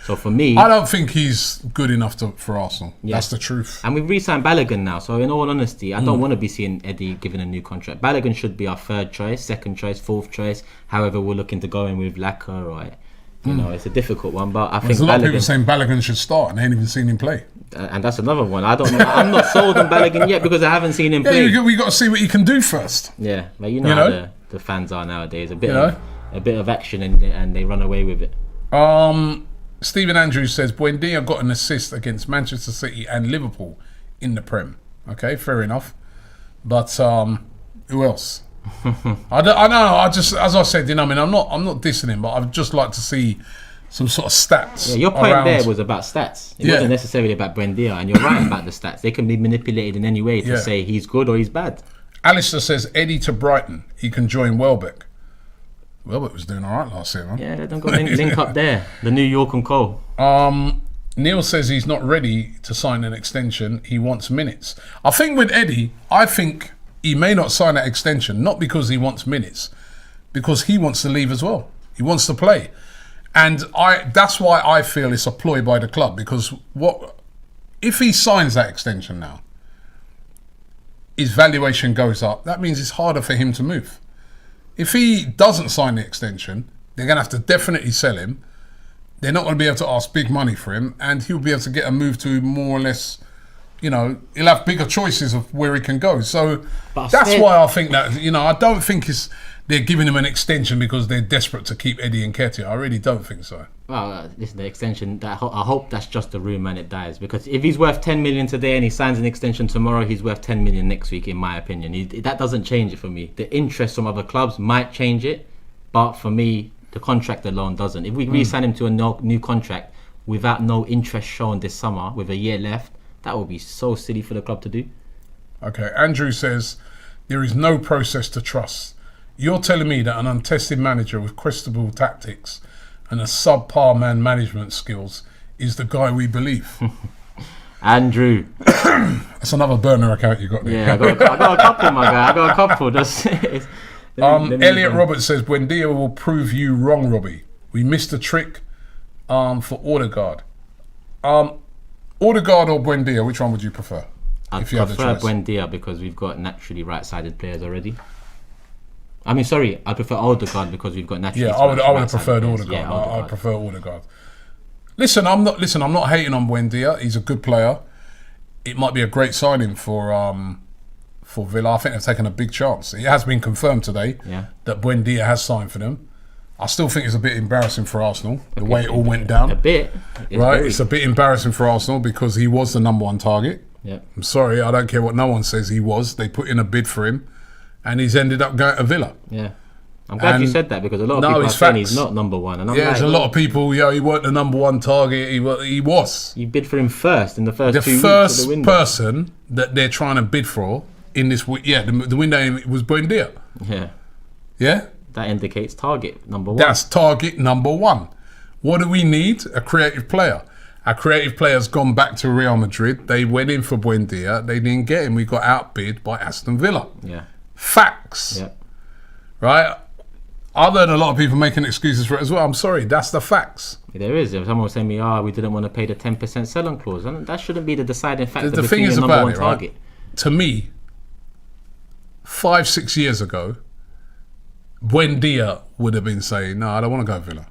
Speaker 1: So for me,
Speaker 2: I don't think he's good enough for Arsenal. Yeah. That's the truth.
Speaker 1: And we've re-signed Balogun now. So in all honesty, I don't want to be seeing Eddie given a new contract. Balogun should be our third choice, second choice, fourth choice. However, we're looking to go in with Laka, right? It's a difficult one, but I think
Speaker 2: there's a lot of people saying Balogun should start, and they ain't even seen him play.
Speaker 1: And that's another one. I don't know. I'm not sold on Balogun yet because I haven't seen him play.
Speaker 2: We got to see what he can do first.
Speaker 1: Yeah, but how the fans are nowadays. A bit of action and they run away with it.
Speaker 2: Stephen Andrews says Buendia got an assist against Manchester City and Liverpool in the Prem. Okay, fair enough. But who else? I know. I just, as I said, I'm not dissing him, but I'd just like to see some sort of stats.
Speaker 1: Yeah, your point there was about stats. It wasn't necessarily about Buendia, and you're right about the stats. They can be manipulated in any way to say he's good or he's bad. Alistair says Eddie to Brighton. He can join Welbeck. Welbeck was doing all right last year, man. Yeah, they don't go link up there. The New York and Co. Neil says he's not ready to sign an extension. He wants minutes. I think with Eddie, he may not sign that extension, not because he wants minutes, because he wants to leave as well. He wants to play. And that's why I feel it's a ploy by the club, because if he signs that extension now, his valuation goes up. That means it's harder for him to move. If he doesn't sign the extension, they're going to have to definitely sell him. They're not going to be able to ask big money for him, and he'll be able to get a move to more or less, he'll have bigger choices of where he can go. So that's why I think that, I don't think
Speaker 2: they're giving him an extension because they're desperate to keep Eddie Nketiah. I really don't think so.
Speaker 1: Well, listen, the extension, I hope that's just a rumour and it dies. Because if he's worth 10 million today and he signs an extension tomorrow, he's worth 10 million next week, in my opinion. That doesn't change it for me. The interest from other clubs might change it, but for me, the contract alone doesn't. If we re-sign him to a new contract without no interest shown this summer, with a year left, that would be so silly for the club to do.
Speaker 2: Okay, Andrew says, there is no process to trust. You're telling me that an untested manager with questionable tactics and a subpar man management skills is the guy we believe?
Speaker 1: Andrew.
Speaker 2: That's another burner account you got there.
Speaker 1: Yeah, I got a couple, my guy. I got a couple.
Speaker 2: Elliot Roberts says, Buendia will prove you wrong, Robbie. We missed a trick for Odegaard. Odegaard or Buendia, which one would you prefer?
Speaker 1: I'd prefer Buendia because we've got naturally right-sided players already. I mean, sorry, I prefer Odegaard because we've got naturally.
Speaker 2: Yeah, I would have preferred Odegaard. Yeah, I prefer Odegaard. Listen, I'm not hating on Buendia. He's a good player. It might be a great signing for Villa. I think they've taken a big chance. It has been confirmed today that Buendia has signed for them. I still think it's a bit embarrassing for Arsenal, the way it all went down.
Speaker 1: A bit.
Speaker 2: It's a bit embarrassing for Arsenal because he was the number one target.
Speaker 1: Yeah.
Speaker 2: I'm sorry, I don't care what no one says he was. They put in a bid for him and he's ended up going to Villa.
Speaker 1: Yeah. I'm glad you said that because a lot of people are saying he's not number one. And I'm
Speaker 2: there's a lot of people, he weren't the number one target. He was.
Speaker 1: You bid for him first in the first 2 weeks of the window.
Speaker 2: The first person that they're trying to bid for in this week, the window was Buendia.
Speaker 1: Yeah.
Speaker 2: Yeah?
Speaker 1: That indicates target number one.
Speaker 2: That's target number one. What do we need? A creative player. Our creative player's gone back to Real Madrid. They went in for Buendia. They didn't get him. We got outbid by Aston Villa.
Speaker 1: Yeah.
Speaker 2: Facts.
Speaker 1: Yeah.
Speaker 2: Right? I've heard a lot of people making excuses for it as well. I'm sorry, that's the facts.
Speaker 1: There is. If someone was saying to me, we didn't want to pay the 10% sell-on clause, and that shouldn't be the deciding factor
Speaker 2: the
Speaker 1: between
Speaker 2: thing is
Speaker 1: your number
Speaker 2: about
Speaker 1: one
Speaker 2: it,
Speaker 1: target.
Speaker 2: Right? To me, 5-6 years ago, Buendia would have been saying, no, I don't want to go to Villa.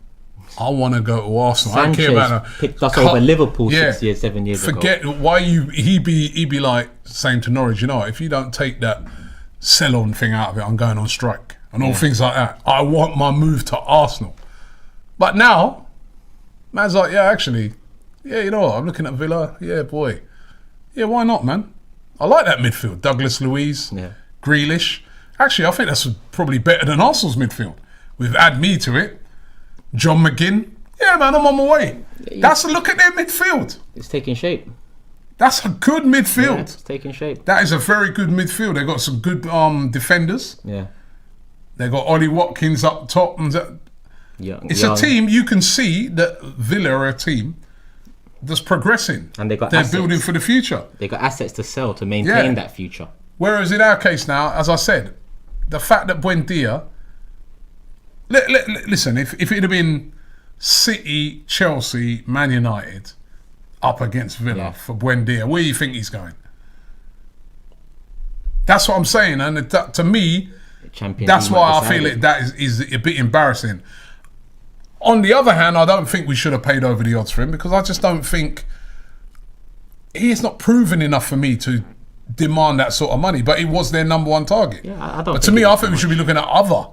Speaker 2: I want to go to Arsenal.
Speaker 1: Sanchez
Speaker 2: I don't care about
Speaker 1: picked us over Liverpool 6 years, 7 years ago.
Speaker 2: Forget why he'd be like saying to Norwich, if you don't take that sell-on thing out of it, I'm going on strike and all things like that. I want my move to Arsenal. But now, man's like, actually, you know what? I'm looking at Villa. Yeah, boy. Yeah, why not, man? I like that midfield. Douglas Luiz, Grealish. Actually, I think that's probably better than Arsenal's midfield. We've add me to it. John McGinn. Yeah, man, I'm on my way. That's a look at their midfield.
Speaker 1: It's taking shape.
Speaker 2: That's a good midfield.
Speaker 1: Yeah, it's taking shape.
Speaker 2: That is a very good midfield. They've got some good defenders.
Speaker 1: Yeah.
Speaker 2: They've got Ollie Watkins up top. It's a team, you can see that Villa are a team that's progressing.
Speaker 1: And they're
Speaker 2: assets. Building for the future.
Speaker 1: They've got assets to sell to maintain that future.
Speaker 2: Whereas in our case now, as I said, the fact that Buendia... Listen, if it had been City, Chelsea, Man United up against Villa for Buendia, where do you think he's going? That's what I'm saying, and to me, that's why I feel that is a bit embarrassing. On the other hand, I don't think we should have paid over the odds for him because I just don't think he has not proven enough for me to demand that sort of money. But he was their number one target.
Speaker 1: Yeah,
Speaker 2: but to me, I think we should be looking at other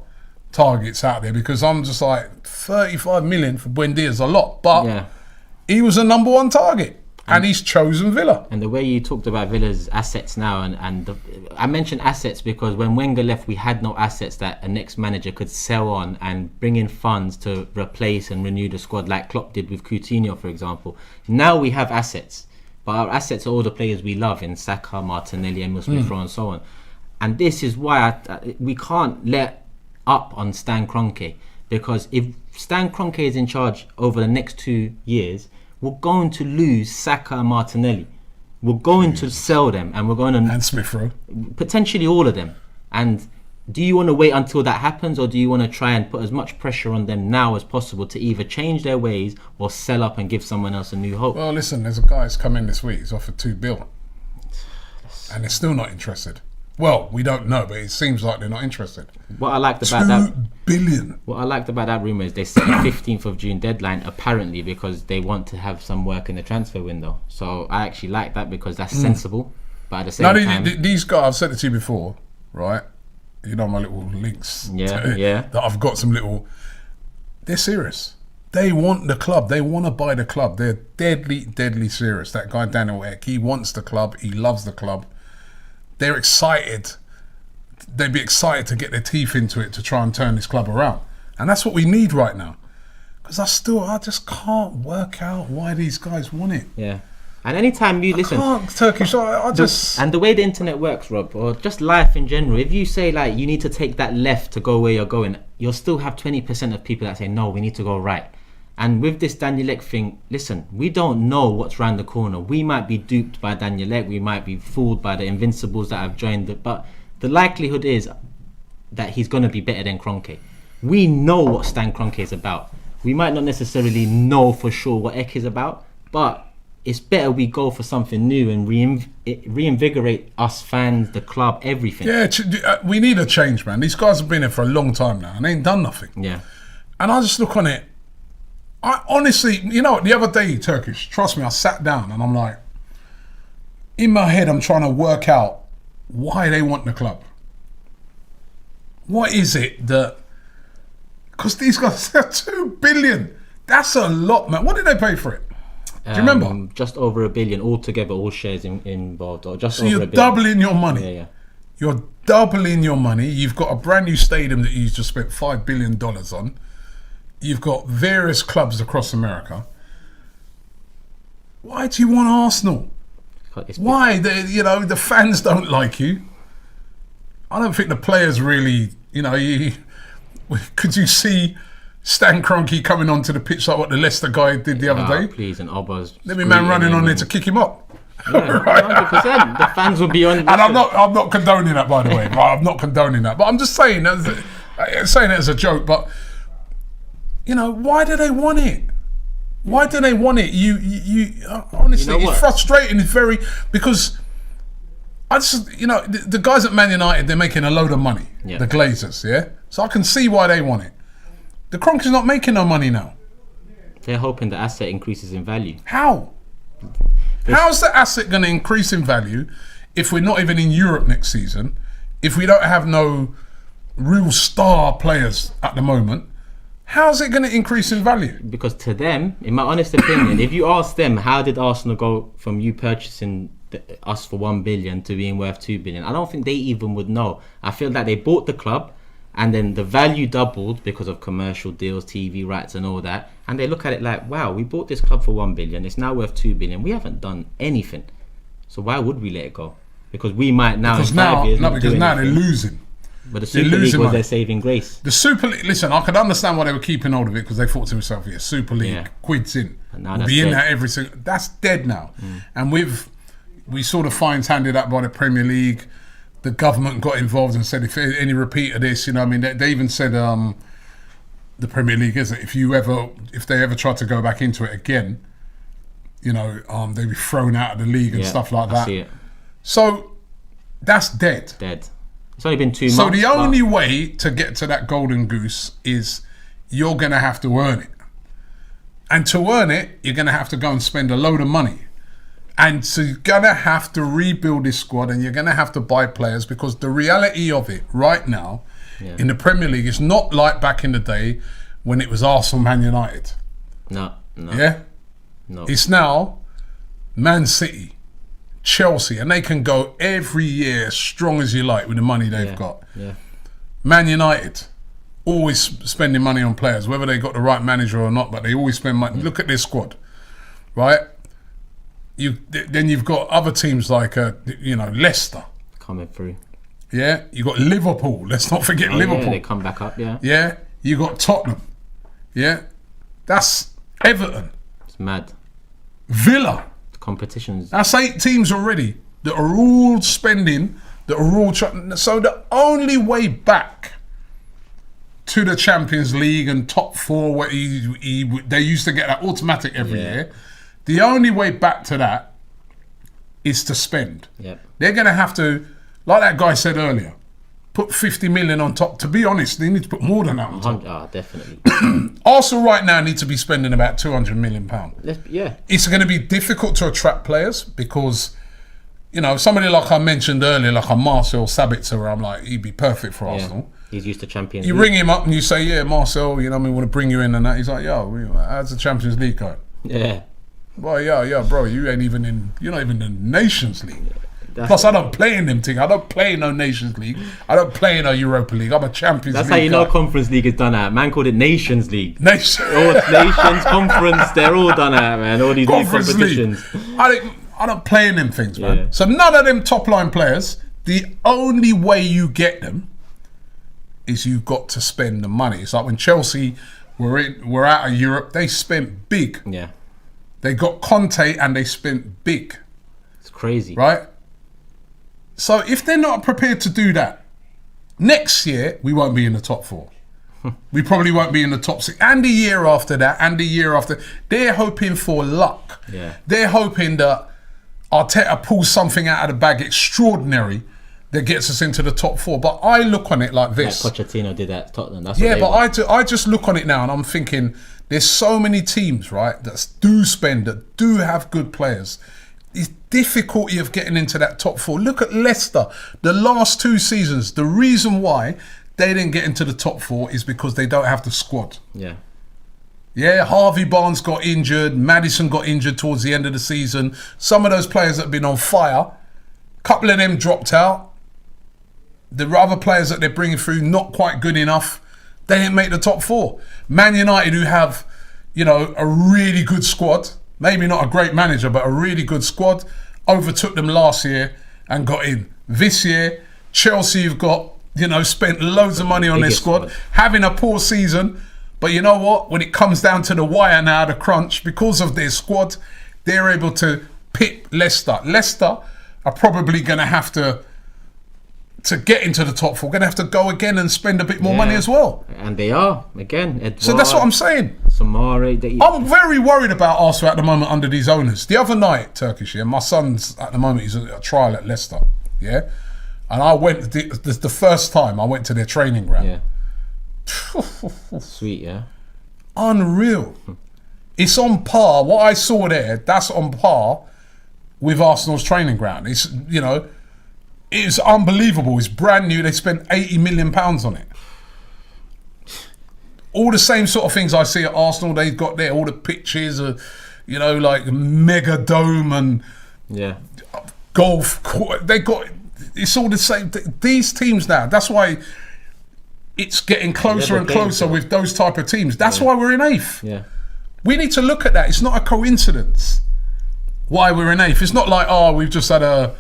Speaker 2: targets out there because I'm just like 35 million for Buendia is a lot, but he was a number one target and he's chosen Villa.
Speaker 1: And the way you talked about Villa's assets now, I mentioned assets because when Wenger left, we had no assets that a next manager could sell on and bring in funds to replace and renew the squad like Klopp did with Coutinho, for example. Now we have assets, but our assets are all the players we love in Saka, Martinelli, Emil Smith-Rowe and so on. And this is why we can't let up on Stan Kroenke, because if Stan Kroenke is in charge over the next 2 years, we're going to lose Saka and Martinelli. We're going to sell them, and we're going to
Speaker 2: and Smith-Rowe,
Speaker 1: potentially all of them. And do you want to wait until that happens, or do you want to try and put as much pressure on them now as possible to either change their ways or sell up and give someone else a new hope?
Speaker 2: Well, listen, there's a guy who's come in this week. He's offered $2 billion, and they're still not interested. Well, we don't know, but it seems like they're not interested.
Speaker 1: What I liked about
Speaker 2: $2 billion.
Speaker 1: What I liked about that rumour is they set a 15th of June deadline, apparently, because they want to have some work in the transfer window. So I actually like that because that's sensible. But at the same time,
Speaker 2: these guys, I've said it to you before, right? You know my little links.
Speaker 1: Yeah.
Speaker 2: That I've got some little. They're serious. They want the club. They want to buy the club. They're deadly, deadly serious. That guy Daniel Ek, he wants the club. He loves the club. They're excited. They'd be excited to get their teeth into it to try and turn this club around. And that's what we need right now. Because I just can't work out why these guys want it.
Speaker 1: Yeah. And anytime you listen,
Speaker 2: Turkish, I just.
Speaker 1: And the way the internet works, Rob, or just life in general, if you say like you need to take that left to go where you're going, you'll still have 20% of people that say no, we need to go right. And with this Daniel Ek thing, listen, we don't know what's around the corner. We might be duped by Daniel Ek, we might be fooled by the Invincibles that have joined it, but the likelihood is that he's going to be better than Kroenke. We know what Stan Kroenke is about. We might not necessarily know for sure what Ek is about, but it's better we go for something new and reinvigorate us fans, the club, everything.
Speaker 2: Yeah, we need a change, man. These guys have been here for a long time now and they ain't done nothing.
Speaker 1: Yeah.
Speaker 2: And I just look on it. I honestly, you know, the other day, Turkish, trust me, I sat down and I'm like, in my head, I'm trying to work out why they want the club. What is it that... Because these guys are 2 billion. That's a lot, man. What did they pay for it? Do you remember?
Speaker 1: Just over $1 billion altogether, all shares involved. Or just
Speaker 2: so
Speaker 1: over
Speaker 2: you're
Speaker 1: $1 billion.
Speaker 2: Doubling your money.
Speaker 1: Yeah.
Speaker 2: You're doubling your money. You've got a brand new stadium that you just spent $5 billion on. You've got various clubs across America. Why do you want Arsenal? Why? The fans don't like you. I don't think the players really, could you see Stan Kroenke coming onto the pitch like what the Leicester guy did the other day?
Speaker 1: Please, and Obba's.
Speaker 2: Let me man running on there to kick him up.
Speaker 1: Yeah,
Speaker 2: Right?
Speaker 1: 100%. The fans will be on.
Speaker 2: And I'm not condoning that, by the way. Right? I'm not condoning that, but I'm just saying it as a joke. But why do they want it? Why do they want it? You honestly, it's frustrating. It's very because I just the guys at Man United, they're making a load of money.
Speaker 1: Yeah.
Speaker 2: The Glazers, yeah. So I can see why they want it. The Kroenke's not making no money now.
Speaker 1: They're hoping the asset increases in value.
Speaker 2: How? How's the asset going to increase in value if we're not even in Europe next season? If we don't have no real star players at the moment? How's it going to increase in value?
Speaker 1: Because to them, in my honest opinion, if you ask them, how did Arsenal go from you purchasing us for 1 billion to being worth 2 billion? I don't think they even would know. I feel that they bought the club and then the value doubled because of commercial deals, TV rights and all that. And they look at it like, wow, we bought this club for 1 billion. It's now worth 2 billion. We haven't done anything. So why would we let it go? Because we might now
Speaker 2: because
Speaker 1: in 5 years
Speaker 2: now they're losing.
Speaker 1: But the Super League was their saving grace.
Speaker 2: The Super League, listen, I could understand why they were keeping hold of it because they thought to themselves, yeah, Super League, quids in. We'll be in that every single... That's dead now. And we sort of fines handed out by the Premier League. The government got involved and said, if any repeat of this, they even said the Premier League, isn't it? If they ever try to go back into it again, they'd be thrown out of the league and stuff like that.
Speaker 1: I see it.
Speaker 2: So that's dead.
Speaker 1: It's only been 2 months.
Speaker 2: So the only way to get to that golden goose is you're going to have to earn it. And to earn it, you're going to have to go and spend a load of money. And so you're going to have to rebuild this squad and you're going to have to buy players because the reality of it right now in the Premier League is not like back in the day when it was Arsenal, Man United.
Speaker 1: No.
Speaker 2: Yeah?
Speaker 1: No.
Speaker 2: It's now Man City, Chelsea, and they can go every year as strong as you like with the money they've got.
Speaker 1: Yeah.
Speaker 2: Man United, always spending money on players, whether they got the right manager or not, but they always spend money. Look at their squad, right? Then you've got other teams like Leicester
Speaker 1: coming through.
Speaker 2: Yeah, you got Liverpool. Let's not forget Liverpool.
Speaker 1: Yeah, they come back up. Yeah.
Speaker 2: Yeah, you got Tottenham. Yeah, that's Everton.
Speaker 1: It's mad.
Speaker 2: Villa.
Speaker 1: The competitions.
Speaker 2: That's 8 teams already that are all spending. That are all so the only way back to the Champions League and top 4, where they used to get that automatic every year. The only way back to that is to spend.
Speaker 1: Yep.
Speaker 2: They're going to have to, like that guy said earlier, put 50 million on top. To be honest, they need to put more than that on top.
Speaker 1: Definitely.
Speaker 2: Arsenal right now need to be spending about £200 million.
Speaker 1: Yeah.
Speaker 2: It's going to be difficult to attract players because you know, somebody like I mentioned earlier, like a Marcel Sabitzer, where I'm like, he'd be perfect for Arsenal.
Speaker 1: He's used to Champions
Speaker 2: You
Speaker 1: League.
Speaker 2: ring him up and you say, yeah, Marcel, you know, we want to bring you in and that. He's like, yo, how's the Champions League going?
Speaker 1: Yeah.
Speaker 2: Well, yeah, bro, you're not even in the Nations League. Plus, I don't play in them thing. I don't play in no Nations League. I don't play in a Europa League. I'm a Champions
Speaker 1: That's
Speaker 2: League.
Speaker 1: how you know
Speaker 2: guy.
Speaker 1: Conference League is done at. Man called it Nations League.
Speaker 2: Nations
Speaker 1: Conference, they're all done at, man. All these new
Speaker 2: Conference
Speaker 1: competitions.
Speaker 2: League. I don't play in them things, man.
Speaker 1: Yeah.
Speaker 2: So none of them top line players, the only way you get them is you've got to spend the money. It's like when Chelsea were out of Europe, they spent big.
Speaker 1: Yeah.
Speaker 2: They got Conte and they spent big.
Speaker 1: It's crazy.
Speaker 2: Right? So if they're not prepared to do that, next year we won't be in the top 4. We probably won't be in the top 6. And the year after that, and the year after. They're hoping for luck.
Speaker 1: Yeah.
Speaker 2: They're hoping that Arteta pulls something out of the bag extraordinary that gets us into the top 4. But I look on it like this.
Speaker 1: Like Pochettino did at Tottenham. That's
Speaker 2: Yeah,
Speaker 1: what
Speaker 2: but I just look on it now and I'm thinking there's so many teams, right, that do spend, that do have good players. It's difficulty of getting into that top 4. Look at Leicester. The last 2 seasons, the reason why they didn't get into the top 4 is because they don't have the squad.
Speaker 1: Yeah.
Speaker 2: Yeah, Harvey Barnes got injured. Maddison got injured towards the end of the season. Some of those players that have been on fire, a couple of them dropped out. The other players that they're bringing through, not quite good enough. They didn't make the top 4. Man United, who have, you know, a really good squad, maybe not a great manager, but a really good squad, overtook them last year and got in. This year, Chelsea have got, you know, spent loads of money on their squad, having a poor season. But you know what? When it comes down to the wire now, the crunch, because of their squad, they're able to pit Leicester. Leicester are probably going to have to get into the top 4, going to have to go again and spend a bit more money as well.
Speaker 1: And they are, again. Edouard,
Speaker 2: So that's what I'm saying.
Speaker 1: Samari.
Speaker 2: I'm very worried about Arsenal at the moment under these owners. The other night, Turkish, yeah, my son's at the moment, he's at a trial at Leicester, yeah? And I went, the first time I went to their training ground.
Speaker 1: Yeah. Sweet, yeah.
Speaker 2: Unreal. It's on par. What I saw there, that's on par with Arsenal's training ground. It's, you know, it's unbelievable. It's brand new. They spent £80 million on it. All the same sort of things I see at Arsenal, they've got there. All the pitches, you know, like mega dome and golf court. They got, it's all the same. These teams now, that's why it's getting closer and closer with those type of teams. That's why we're in 8th.
Speaker 1: Yeah.
Speaker 2: We need to look at that. It's not a coincidence why we're in 8th. It's not like, oh, we've just had a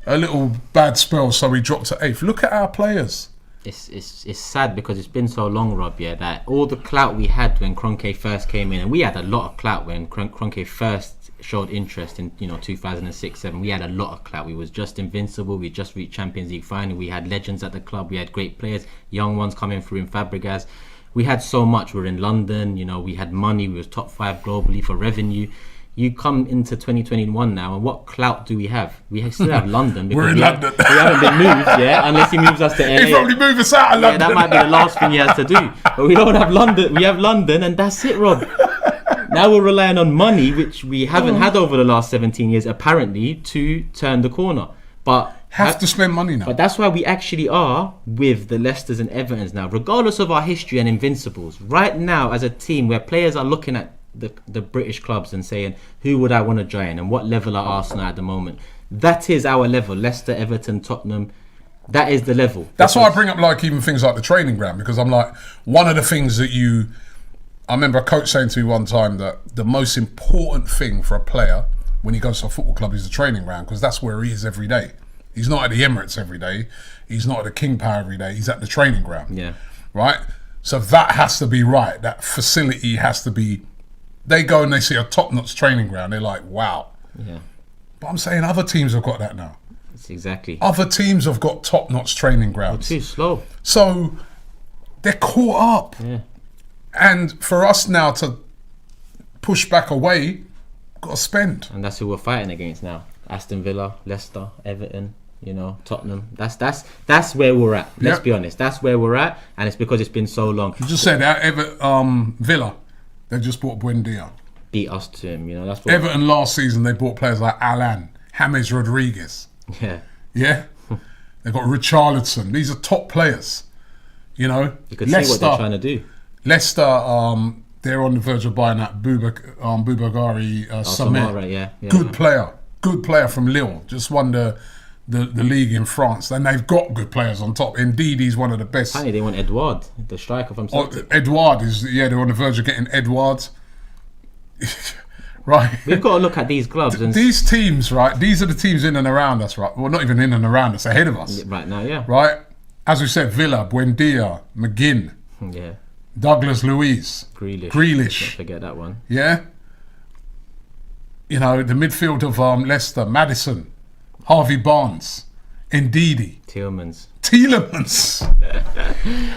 Speaker 2: little bad spell, so we dropped to 8th. Look at our players.
Speaker 1: It's sad because it's been so long, Rob, yeah, that all the clout we had when Kroenke first came in, and we had a lot of clout when Kroenke first showed interest in, you know, 2006-7. We had a lot of clout. We was just invincible. We just reached Champions League final. We had legends at the club. We had great players, young ones coming through in Fabregas. We had so much. We're in London, you know, we had money. We was top 5 globally for revenue. You come into 2021 now, and what clout do we have? We still have London. Because
Speaker 2: We're in London.
Speaker 1: We haven't been moved, yeah, unless he moves us to LA.
Speaker 2: He'll probably move us out of London.
Speaker 1: Yeah, that might be the last thing he has to do. But we don't have London. We have London, and that's it, Rob. Now we're relying on money, which we haven't had over the last 17 years, apparently, to turn the corner. But
Speaker 2: have to spend money now.
Speaker 1: But that's why we actually are with the Leicesters and Evertons now, regardless of our history and invincibles. Right now, as a team where players are looking at the British clubs and saying, who would I want to join and what level are Arsenal at the moment? That is our level. Leicester, Everton, Tottenham. That is the level.
Speaker 2: That's why I bring up like even things like the training ground, because I'm like, one of the things that I remember a coach saying to me one time that the most important thing for a player when he goes to a football club is the training ground, because that's where he is every day. He's not at the Emirates every day. He's not at the King Power every day. He's at the training ground.
Speaker 1: Yeah.
Speaker 2: Right? So that has to be right. That facility has to be. They go and they see a top-notch training ground. They're like, wow.
Speaker 1: Yeah.
Speaker 2: But I'm saying other teams have got that now.
Speaker 1: It's exactly.
Speaker 2: Other teams have got top-notch training grounds.
Speaker 1: Too slow.
Speaker 2: So they're caught up.
Speaker 1: Yeah.
Speaker 2: And for us now to push back away, got to spend.
Speaker 1: And that's who we're fighting against now. Aston Villa, Leicester, Everton, you know, Tottenham. That's where we're at. Let's be honest. That's where we're at, and it's because it's been so long.
Speaker 2: You just said that Villa, they just bought Buendia.
Speaker 1: Beat us to him, you know. That's what
Speaker 2: Everton last season they bought players like Alan, James Rodriguez.
Speaker 1: Yeah.
Speaker 2: Yeah, they've got Richarlison. These are top players. You know,
Speaker 1: You could see what they're trying to do.
Speaker 2: Leicester, they're on the verge of buying that Boubagari
Speaker 1: Samara, yeah.
Speaker 2: Good player from Lille. Just won the league in France, and they've got good players on top. Indeed, he's one of the best.
Speaker 1: Apparently, they want Edouard, the striker from Celtic.
Speaker 2: Edouard is, they're on the verge of getting Edouard. Right.
Speaker 1: We've got to look at these clubs and
Speaker 2: these teams, right? These are the teams in and around us, right? Well, not even in and around us, ahead of us.
Speaker 1: Right now, yeah.
Speaker 2: Right? As we said, Villa, Buendia, McGinn,
Speaker 1: Yeah.
Speaker 2: Douglas Luiz,
Speaker 1: Grealish.
Speaker 2: Grealish.
Speaker 1: Don't forget that one.
Speaker 2: Yeah? You know, the midfield of Leicester, Maddison, Harvey Barnes, Ndidi,
Speaker 1: Tielemans.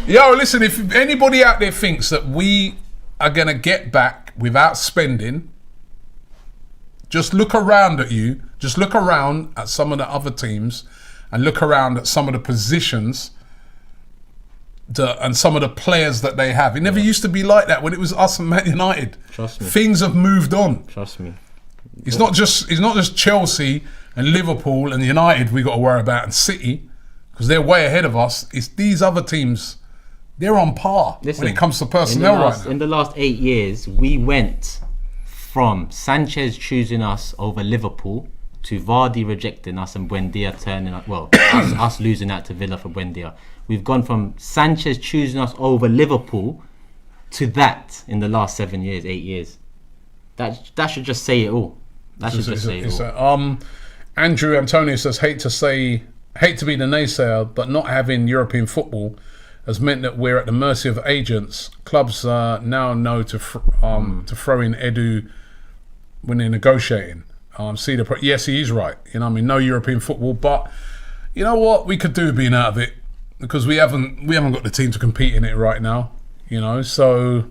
Speaker 2: Yo, listen, if anybody out there thinks that we are going to get back without spending, just look around at you. Just look around at some of the other teams and look around at some of the positions and some of the players that they have. It never used to be like that when it was us and Man United.
Speaker 1: Trust me.
Speaker 2: Things have moved on.
Speaker 1: Trust me.
Speaker 2: It's not just Chelsea and Liverpool and United we got to worry about, and City, because they're way ahead of us. It's these other teams. They're on par when it comes to personnel right now.
Speaker 1: In the last 8 years, we went from Sanchez choosing us over Liverpool to Vardy rejecting us and Buendia turning up. Well, us losing out to Villa for Buendia. We've gone from Sanchez choosing us over Liverpool to that in the last 7 years, 8 years. That should just say it all.
Speaker 2: Andrew Antonio says, hate to be the naysayer, but not having European football has meant that we're at the mercy of agents. Clubs now know to throw in Edu when they're negotiating. Yes, he is right. You know, I mean, no European football, but you know what? We could do being out of it because we haven't got the team to compete in it right now. You know, so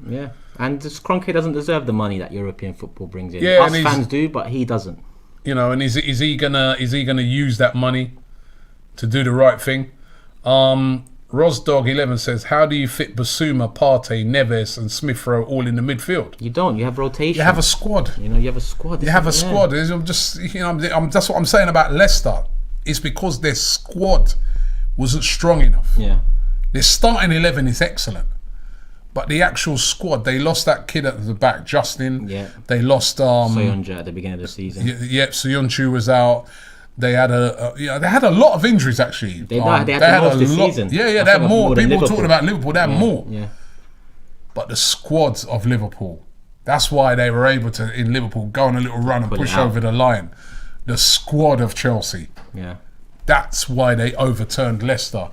Speaker 1: yeah. And Kroenke doesn't deserve the money that European football brings in.
Speaker 2: Yeah,
Speaker 1: us fans do, but he doesn't.
Speaker 2: You know, and is he gonna use that money to do the right thing? Rosdog11 says, how do you fit Basuma, Partey, Neves and Smith Rowe all in the midfield?
Speaker 1: You don't. You have rotation.
Speaker 2: You have a squad.
Speaker 1: You have a squad.
Speaker 2: I'm just, that's what I'm saying about Leicester. It's because their squad wasn't strong enough.
Speaker 1: Yeah.
Speaker 2: Their starting 11 is excellent. But the actual squad, they lost that kid at the back, Justin. Yeah. They lost
Speaker 1: Soyuncu at the beginning of the season.
Speaker 2: Soyuncu was out. They had a lot of injuries actually.
Speaker 1: They had the most this season.
Speaker 2: Yeah, they had more. People talking about Liverpool, they had more.
Speaker 1: Yeah.
Speaker 2: But the squads of Liverpool, that's why they were able to, in Liverpool, go on a little run and push over the line. The squad of Chelsea.
Speaker 1: Yeah.
Speaker 2: That's why they overturned Leicester.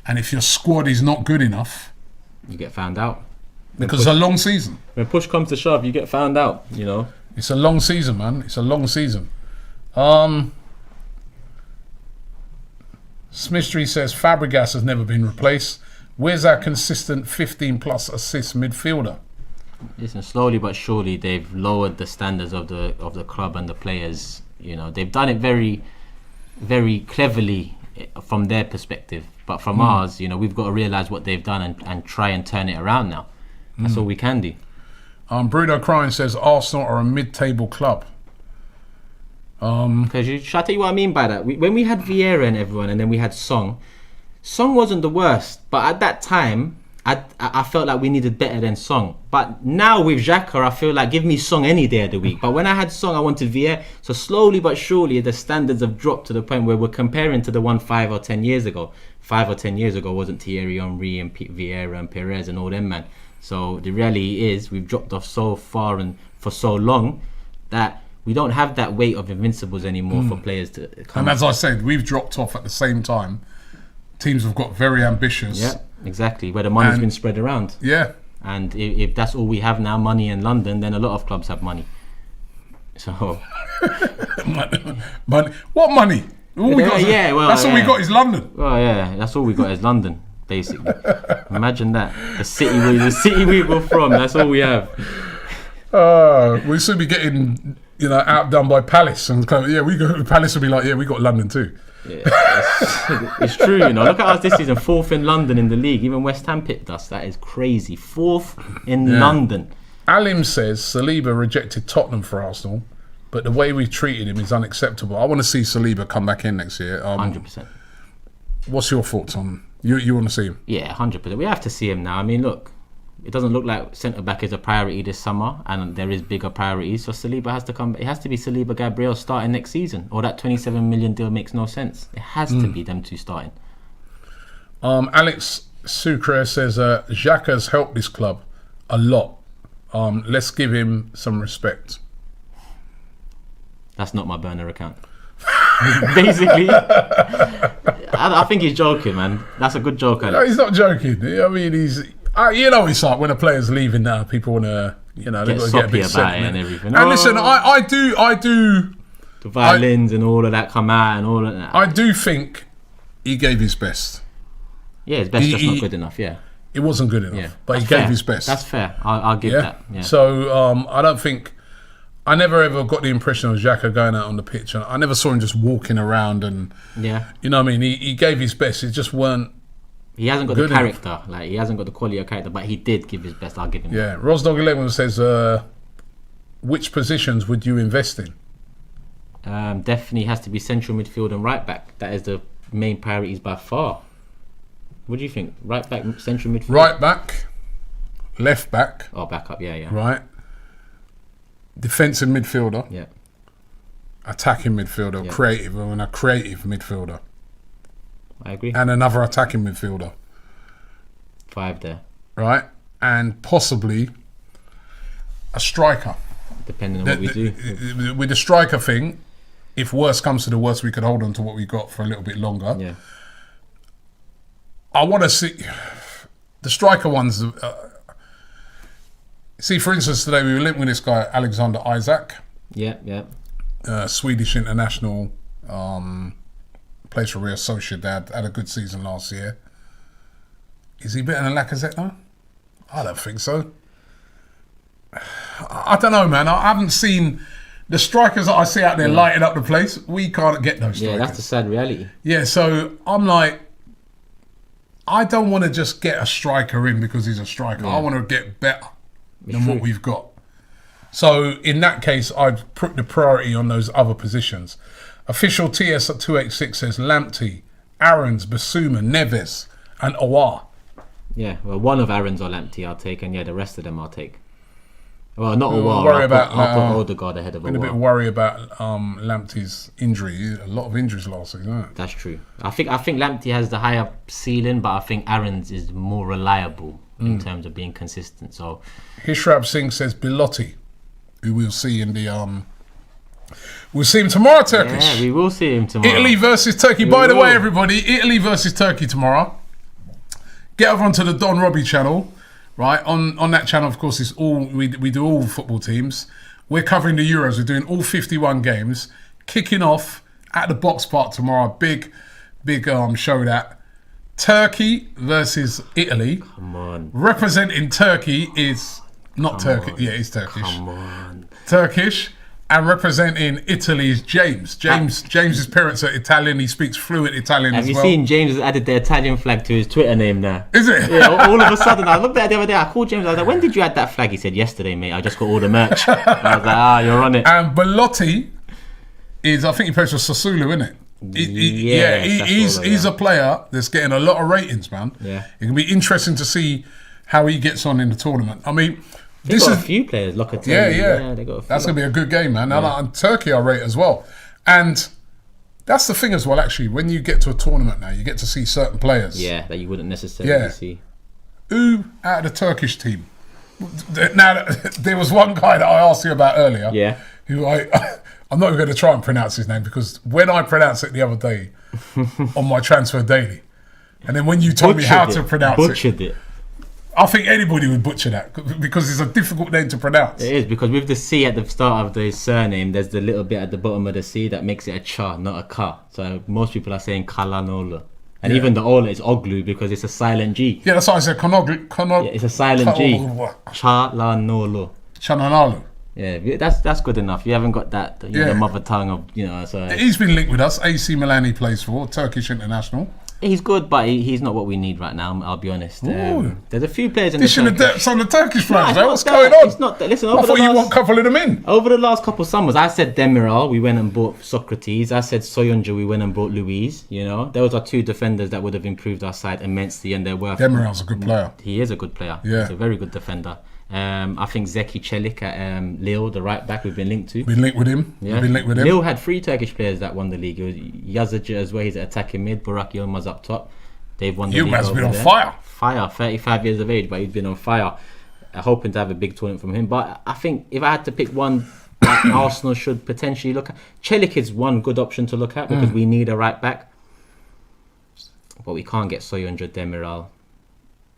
Speaker 2: And if your squad is not good enough,
Speaker 1: you get found out.
Speaker 2: Because it's a long season.
Speaker 1: When push comes to shove, you get found out, you know.
Speaker 2: It's a long season, man. It's a long season. Smithstreet says Fabregas has never been replaced. Where's our consistent 15 plus assist midfielder?
Speaker 1: Listen, slowly but surely they've lowered the standards of the club and the players. You know, they've done it very, very cleverly from their perspective. But from ours, you know, we've got to realise what they've done and try and turn it around now. That's all we can do.
Speaker 2: Bruno Crine says Arsenal are a mid-table club.
Speaker 1: Because shall I tell you what I mean by that? When we had Vieira and everyone, and then we had Song wasn't the worst, but at that time, I felt like we needed better than Song. But now with Xhaka, I feel like give me Song any day of the week. But when I had Song, I wanted Vieira. So slowly but surely, the standards have dropped to the point where we're comparing to the one 5 or 10 years ago. 5 or 10 years ago wasn't Thierry Henry and Vieira and Perez and all them, man. So the reality is we've dropped off so far and for so long that we don't have that weight of invincibles anymore for players to come.
Speaker 2: And as I said, we've dropped off at the same time. Teams have got very ambitious.
Speaker 1: Yeah, exactly. Where the money's been spread around.
Speaker 2: Yeah.
Speaker 1: And if that's all we have now, money in London, then a lot of clubs have money. So.
Speaker 2: Money. What money? All we got that's all we got is London.
Speaker 1: Well, yeah, that's all we got is London, basically. Imagine that. The city we were from, that's all we have.
Speaker 2: We'll soon be getting, outdone by Palace. And Palace will be like, we got London too.
Speaker 1: Yeah, it's true, Look at us this season, 4th in London in the league. Even West Ham picked us. That is crazy. 4th in London.
Speaker 2: Alim says Saliba rejected Tottenham for Arsenal. but the way we've treated him is unacceptable. I want to see Saliba come back in next year.
Speaker 1: 100%.
Speaker 2: What's your thoughts on you want to see him?
Speaker 1: Yeah, 100%. We have to see him now. I mean, look, it doesn't look like centre back is a priority this summer, and there is bigger priorities. So Saliba has to come. It has to be Saliba, Gabriel starting next season, or that 27 million deal makes no sense. It has to be them two starting.
Speaker 2: Alex Sucre says Xhaka's helped this club a lot. Let's give him some respect.
Speaker 1: That's not my burner account. Basically, I think he's joking, man. That's a good joke, Alex.
Speaker 2: No, he's not joking. I mean, he's. You know, it's like when a player's leaving now, people want to, they've got to get a bit
Speaker 1: about it and everything.
Speaker 2: And listen, I do.
Speaker 1: The violins and all of that come out and all of that.
Speaker 2: I do think he gave his best.
Speaker 1: Yeah, his best just not good enough. Yeah,
Speaker 2: it wasn't good enough, but he gave his best.
Speaker 1: That's fair. I'll give that. Yeah.
Speaker 2: So I don't think. I never ever got the impression of Xhaka going out on the pitch, and I never saw him just walking around and.
Speaker 1: Yeah.
Speaker 2: You know what I mean? He gave his best. It just weren't.
Speaker 1: He hasn't got the character, enough. Like he hasn't got the quality of character, but he did give his best. I'll give him.
Speaker 2: Yeah, Rosdog11 says, which positions would you invest in?
Speaker 1: Definitely has to be central midfield and right back. That is the main priorities by far. What do you think? Right back, central midfield.
Speaker 2: Right back, left back.
Speaker 1: Oh, back up. Yeah.
Speaker 2: Right. Defensive midfielder.
Speaker 1: Yeah.
Speaker 2: Attacking midfielder, a creative midfielder.
Speaker 1: I agree.
Speaker 2: And another attacking midfielder.
Speaker 1: 5 there.
Speaker 2: Right? And possibly a striker.
Speaker 1: Depending on what we do.
Speaker 2: With the striker thing, if worse comes to the worst, we could hold on to what we got for a little bit longer.
Speaker 1: Yeah.
Speaker 2: I want to see the striker ones. See, for instance, today we were linked with this guy, Alexander Isak.
Speaker 1: Yeah.
Speaker 2: Swedish international. Plays for Real Sociedad, had a good season last year. Is he better than Lacazette though? I don't think so. I don't know, man. I haven't seen the strikers that I see out there lighting up the place. We can't get those strikers.
Speaker 1: Yeah, that's the sad reality.
Speaker 2: Yeah, so I'm like, I don't want to just get a striker in because he's a striker. I want to get better than what we've got. So in that case, I'd put the priority on those other positions. Official TS at 286 says Lamptey, Aarons, Basuma, Neves, and Aouar.
Speaker 1: Yeah, well, one of Aarons or Lamptey I'll take, and the rest of them I'll take. Well, not Aouar. I'll put Odegaard ahead of Aouar.
Speaker 2: Been a bit worried about Lamptey's injury. A lot of injuries last season, isn't it?
Speaker 1: That's true. I think Lamptey has the higher ceiling, but I think Aarons is more reliable in terms of being consistent. So,
Speaker 2: Hishrab Singh says Bilotti, who we'll see in the we'll see him tomorrow, Turkish.
Speaker 1: Yeah, we will see him tomorrow.
Speaker 2: Italy versus Turkey. By the way, everybody, Italy versus Turkey tomorrow. Get over onto the Don Robbie channel, right? On that channel, of course, it's all we do all football teams. We're covering the Euros. We're doing all 51 games. Kicking off at the Box Park tomorrow. Big show that. Turkey versus Italy.
Speaker 1: Come on.
Speaker 2: Representing Turkey is not Turkey. Yeah, it's Turkish.
Speaker 1: Come on.
Speaker 2: Turkish. And representing Italy is James. James's parents are Italian. He speaks fluent Italian as well.
Speaker 1: Have you seen James has added the Italian flag to his Twitter name now?
Speaker 2: Is it?
Speaker 1: Yeah, all of a sudden. I looked at it the other day. I called James. I was like, when did you add that flag? He said, yesterday, mate. I just got all the merch. I was like, you're on it.
Speaker 2: And Belotti is, I think he plays for Sassuolo, isn't it? He's a player that's getting a lot of ratings, man.
Speaker 1: Yeah.
Speaker 2: It can be interesting to see how he gets on in the tournament. I mean,
Speaker 1: They've got a few players, Locatelli.
Speaker 2: Yeah.
Speaker 1: They got a few.
Speaker 2: That's going to be a good game, man. And Turkey I rate as well. And that's the thing as well, actually. When you get to a tournament now, you get to see certain players.
Speaker 1: Yeah, that you wouldn't necessarily see.
Speaker 2: Who out of the Turkish team? Now, there was one guy that I asked you about earlier.
Speaker 1: Yeah.
Speaker 2: Who I'm not even going to try and pronounce his name because when I pronounced it the other day on my Transfer Daily, and then when you told me how to pronounce it.
Speaker 1: Butchered it.
Speaker 2: I think anybody would butcher that because it's a difficult name to pronounce.
Speaker 1: It is, because with the C at the start of the surname, there's the little bit at the bottom of the C that makes it a cha, not a ka. So most people are saying Kalanolo. And even the Ola is Oglu because it's a silent G.
Speaker 2: Yeah, that's why I said
Speaker 1: it's a silent G. Chalanolo.
Speaker 2: Chananalo.
Speaker 1: Yeah, that's good enough. You haven't got that, the mother tongue of, so...
Speaker 2: He's been linked with us. AC Milan he plays for, Turkish international.
Speaker 1: He's good, but he's not what we need right now. I'll be honest. There's a few players in
Speaker 2: dishing
Speaker 1: the
Speaker 2: depths on the Turkish players.
Speaker 1: Nah,
Speaker 2: What's going on?
Speaker 1: It's not that. Listen,
Speaker 2: I thought you want a couple of them in.
Speaker 1: Over the last couple of summers, I said Demiral, we went and bought Socrates. I said Soyuncu, we went and bought Louise. You know, those are two defenders that would have improved our side immensely, and they're worth.
Speaker 2: Demiral's a good player.
Speaker 1: He is a good player.
Speaker 2: Yeah.
Speaker 1: He's a very good defender. I think Zeki Çelik at Lille, the right back, we've been linked to.
Speaker 2: Been linked with him.
Speaker 1: Yeah.
Speaker 2: Been linked with him.
Speaker 1: Lille had 3 Turkish players that won the league. It was Yazıcı as well. He's at attacking mid. Burak Yilmaz up top. They've won the league.
Speaker 2: Yilmaz's been on
Speaker 1: there.
Speaker 2: fire.
Speaker 1: 35 years of age, but he's been on fire. Hoping to have a big tournament from him. But I think if I had to pick one that Arsenal should potentially look at, Çelik is one good option to look at because we need a right back. But we can't get Soyuncu, Demiral.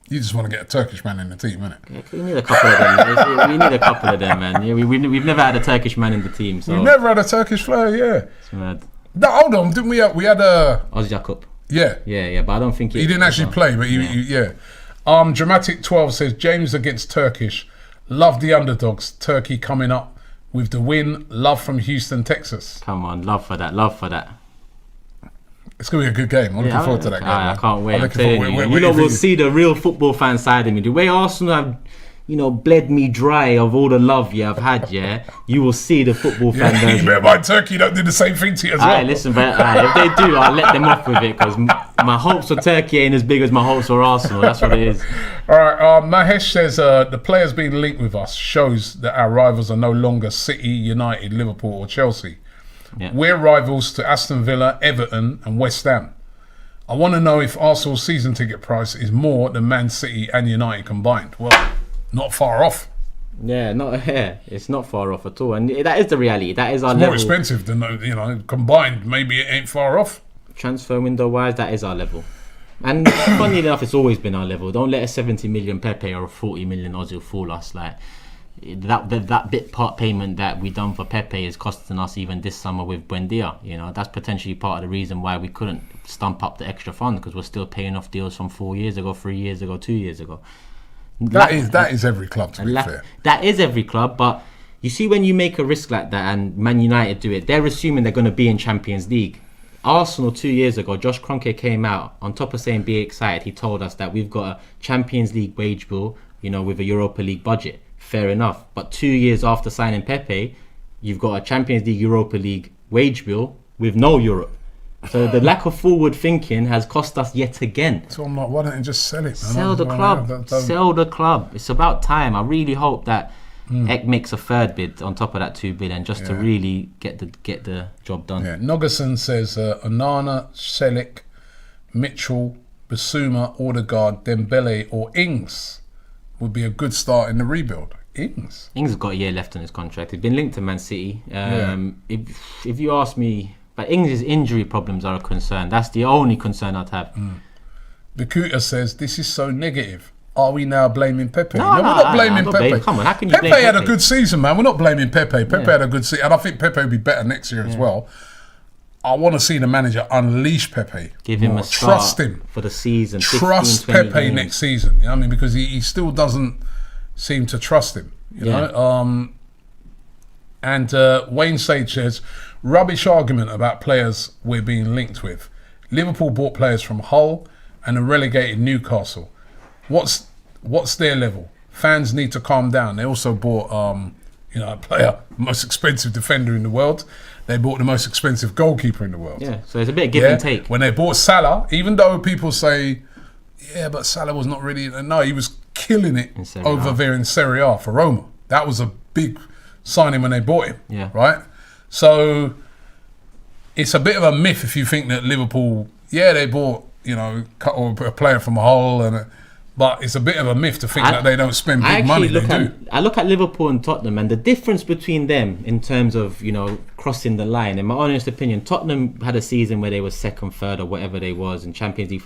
Speaker 2: You just want to get a Turkish man in the team, innit?
Speaker 1: Yeah, we need a couple of them. We need a couple of them, man. Yeah, we've never had a Turkish man in the team. So
Speaker 2: We've never had a Turkish player, yeah.
Speaker 1: it's mad.
Speaker 2: No, hold on, didn't we? We had a...
Speaker 1: Ozjakup.
Speaker 2: Yeah.
Speaker 1: Yeah, but I don't think
Speaker 2: He didn't actually play, but yeah. Dramatic 12 says, James against Turkish. Love the underdogs. Turkey coming up with the win. Love from Houston, Texas.
Speaker 1: Come on, love for that.
Speaker 2: It's going to be a good game. I'm looking forward to that game.
Speaker 1: I can't wait.
Speaker 2: I'm
Speaker 1: I'm
Speaker 2: looking
Speaker 1: telling
Speaker 2: forward.
Speaker 1: you, you know, we'll see the real football fan side of me. The way Arsenal have, you know, bled me dry of all the love I've had, you will see the football fan
Speaker 2: Yeah,
Speaker 1: version.
Speaker 2: you better mind Turkey don't do the same thing to you as well.
Speaker 1: Alright, listen, but if they do, I'll let them off with it because my hopes for Turkey ain't as big as my hopes for Arsenal. That's what it is.
Speaker 2: Alright, Mahesh says the players being linked with us shows that our rivals are no longer City, United, Liverpool or Chelsea.
Speaker 1: Yeah.
Speaker 2: We're rivals to Aston Villa, Everton and West Ham. I want to know if Arsenal's season ticket price is more than Man City and United combined. Well, not far off.
Speaker 1: It's not far off at all, and that is the reality. That is our
Speaker 2: More
Speaker 1: level.
Speaker 2: expensive than combined. Maybe it ain't far off.
Speaker 1: Transfer window wise, that is our level. And funny enough, it's always been our level. Don't let a 70 million Pepe or a 40 million Ozil fool us. Like that bit part payment that we done for Pepe is costing us even this summer with Buendia. You know, that's potentially part of the reason why we couldn't stump up the extra fund because we're still paying off deals from 4 years ago, 3 years ago, 2 years ago.
Speaker 2: That is every club, to be fair.
Speaker 1: That is every club, but you see when you make a risk like that and Man United do it, they're assuming they're going to be in Champions League. Arsenal 2 years ago, Josh Kroenke came out, on top of saying be excited, he told us that we've got a Champions League wage bill, you know, with a Europa League budget. Fair enough. But 2 years after signing Pepe, you've got a Champions League, Europa League wage bill with no Europe. So the lack of forward thinking has cost us yet again.
Speaker 2: So I'm like, why don't you just sell it, man?
Speaker 1: Sell the club. Sell the club. It's about time. I really hope that Ek makes a third bid on top of that 2 billion just to really get the job done.
Speaker 2: Yeah. Nogerson says Onana, Celik, Mitchell, Basuma, Odegaard, Dembele or Ings would be a good start in the rebuild. Ings
Speaker 1: has got a year left on his contract. He's been linked to Man City. If you ask me, but Ings' injury problems are a concern. That's the only concern I'd have.
Speaker 2: Bakuta says, this is so negative. Are we now blaming Pepe?
Speaker 1: No,
Speaker 2: we're not blaming Pepe.
Speaker 1: Come on, how can you blame
Speaker 2: Pepe had
Speaker 1: Pepe?
Speaker 2: a good season, man. We're not blaming Pepe. Pepe had a good season. And I think Pepe will be better next year as well. I want to see the manager unleash Pepe.
Speaker 1: Give him
Speaker 2: more.
Speaker 1: a start
Speaker 2: Trust him
Speaker 1: for the season.
Speaker 2: Trust
Speaker 1: 15, 20
Speaker 2: Pepe
Speaker 1: games.
Speaker 2: next season. You know what I mean? Because he still doesn't seem to trust him. You know? And Wayne Sage says, rubbish argument about players we're being linked with. Liverpool bought players from Hull and a relegated Newcastle. What's their level? Fans need to calm down. They also bought a player, most expensive defender in the world. They bought the most expensive goalkeeper in the world.
Speaker 1: Yeah, so it's a bit of give and take.
Speaker 2: When they bought Salah, even though people say, but Salah was not really... No, he was killing it over there in Serie A for Roma. That was a big signing when they bought him.
Speaker 1: Yeah.
Speaker 2: Right? So it's a bit of a myth if you think that Liverpool, they bought, a player from Hull, but it's a bit of a myth to think that they don't spend big money. They do.
Speaker 1: I look at Liverpool and Tottenham, and the difference between them in terms of, crossing the line, in my honest opinion, Tottenham had a season where they were second, third, or whatever they was in Champions League.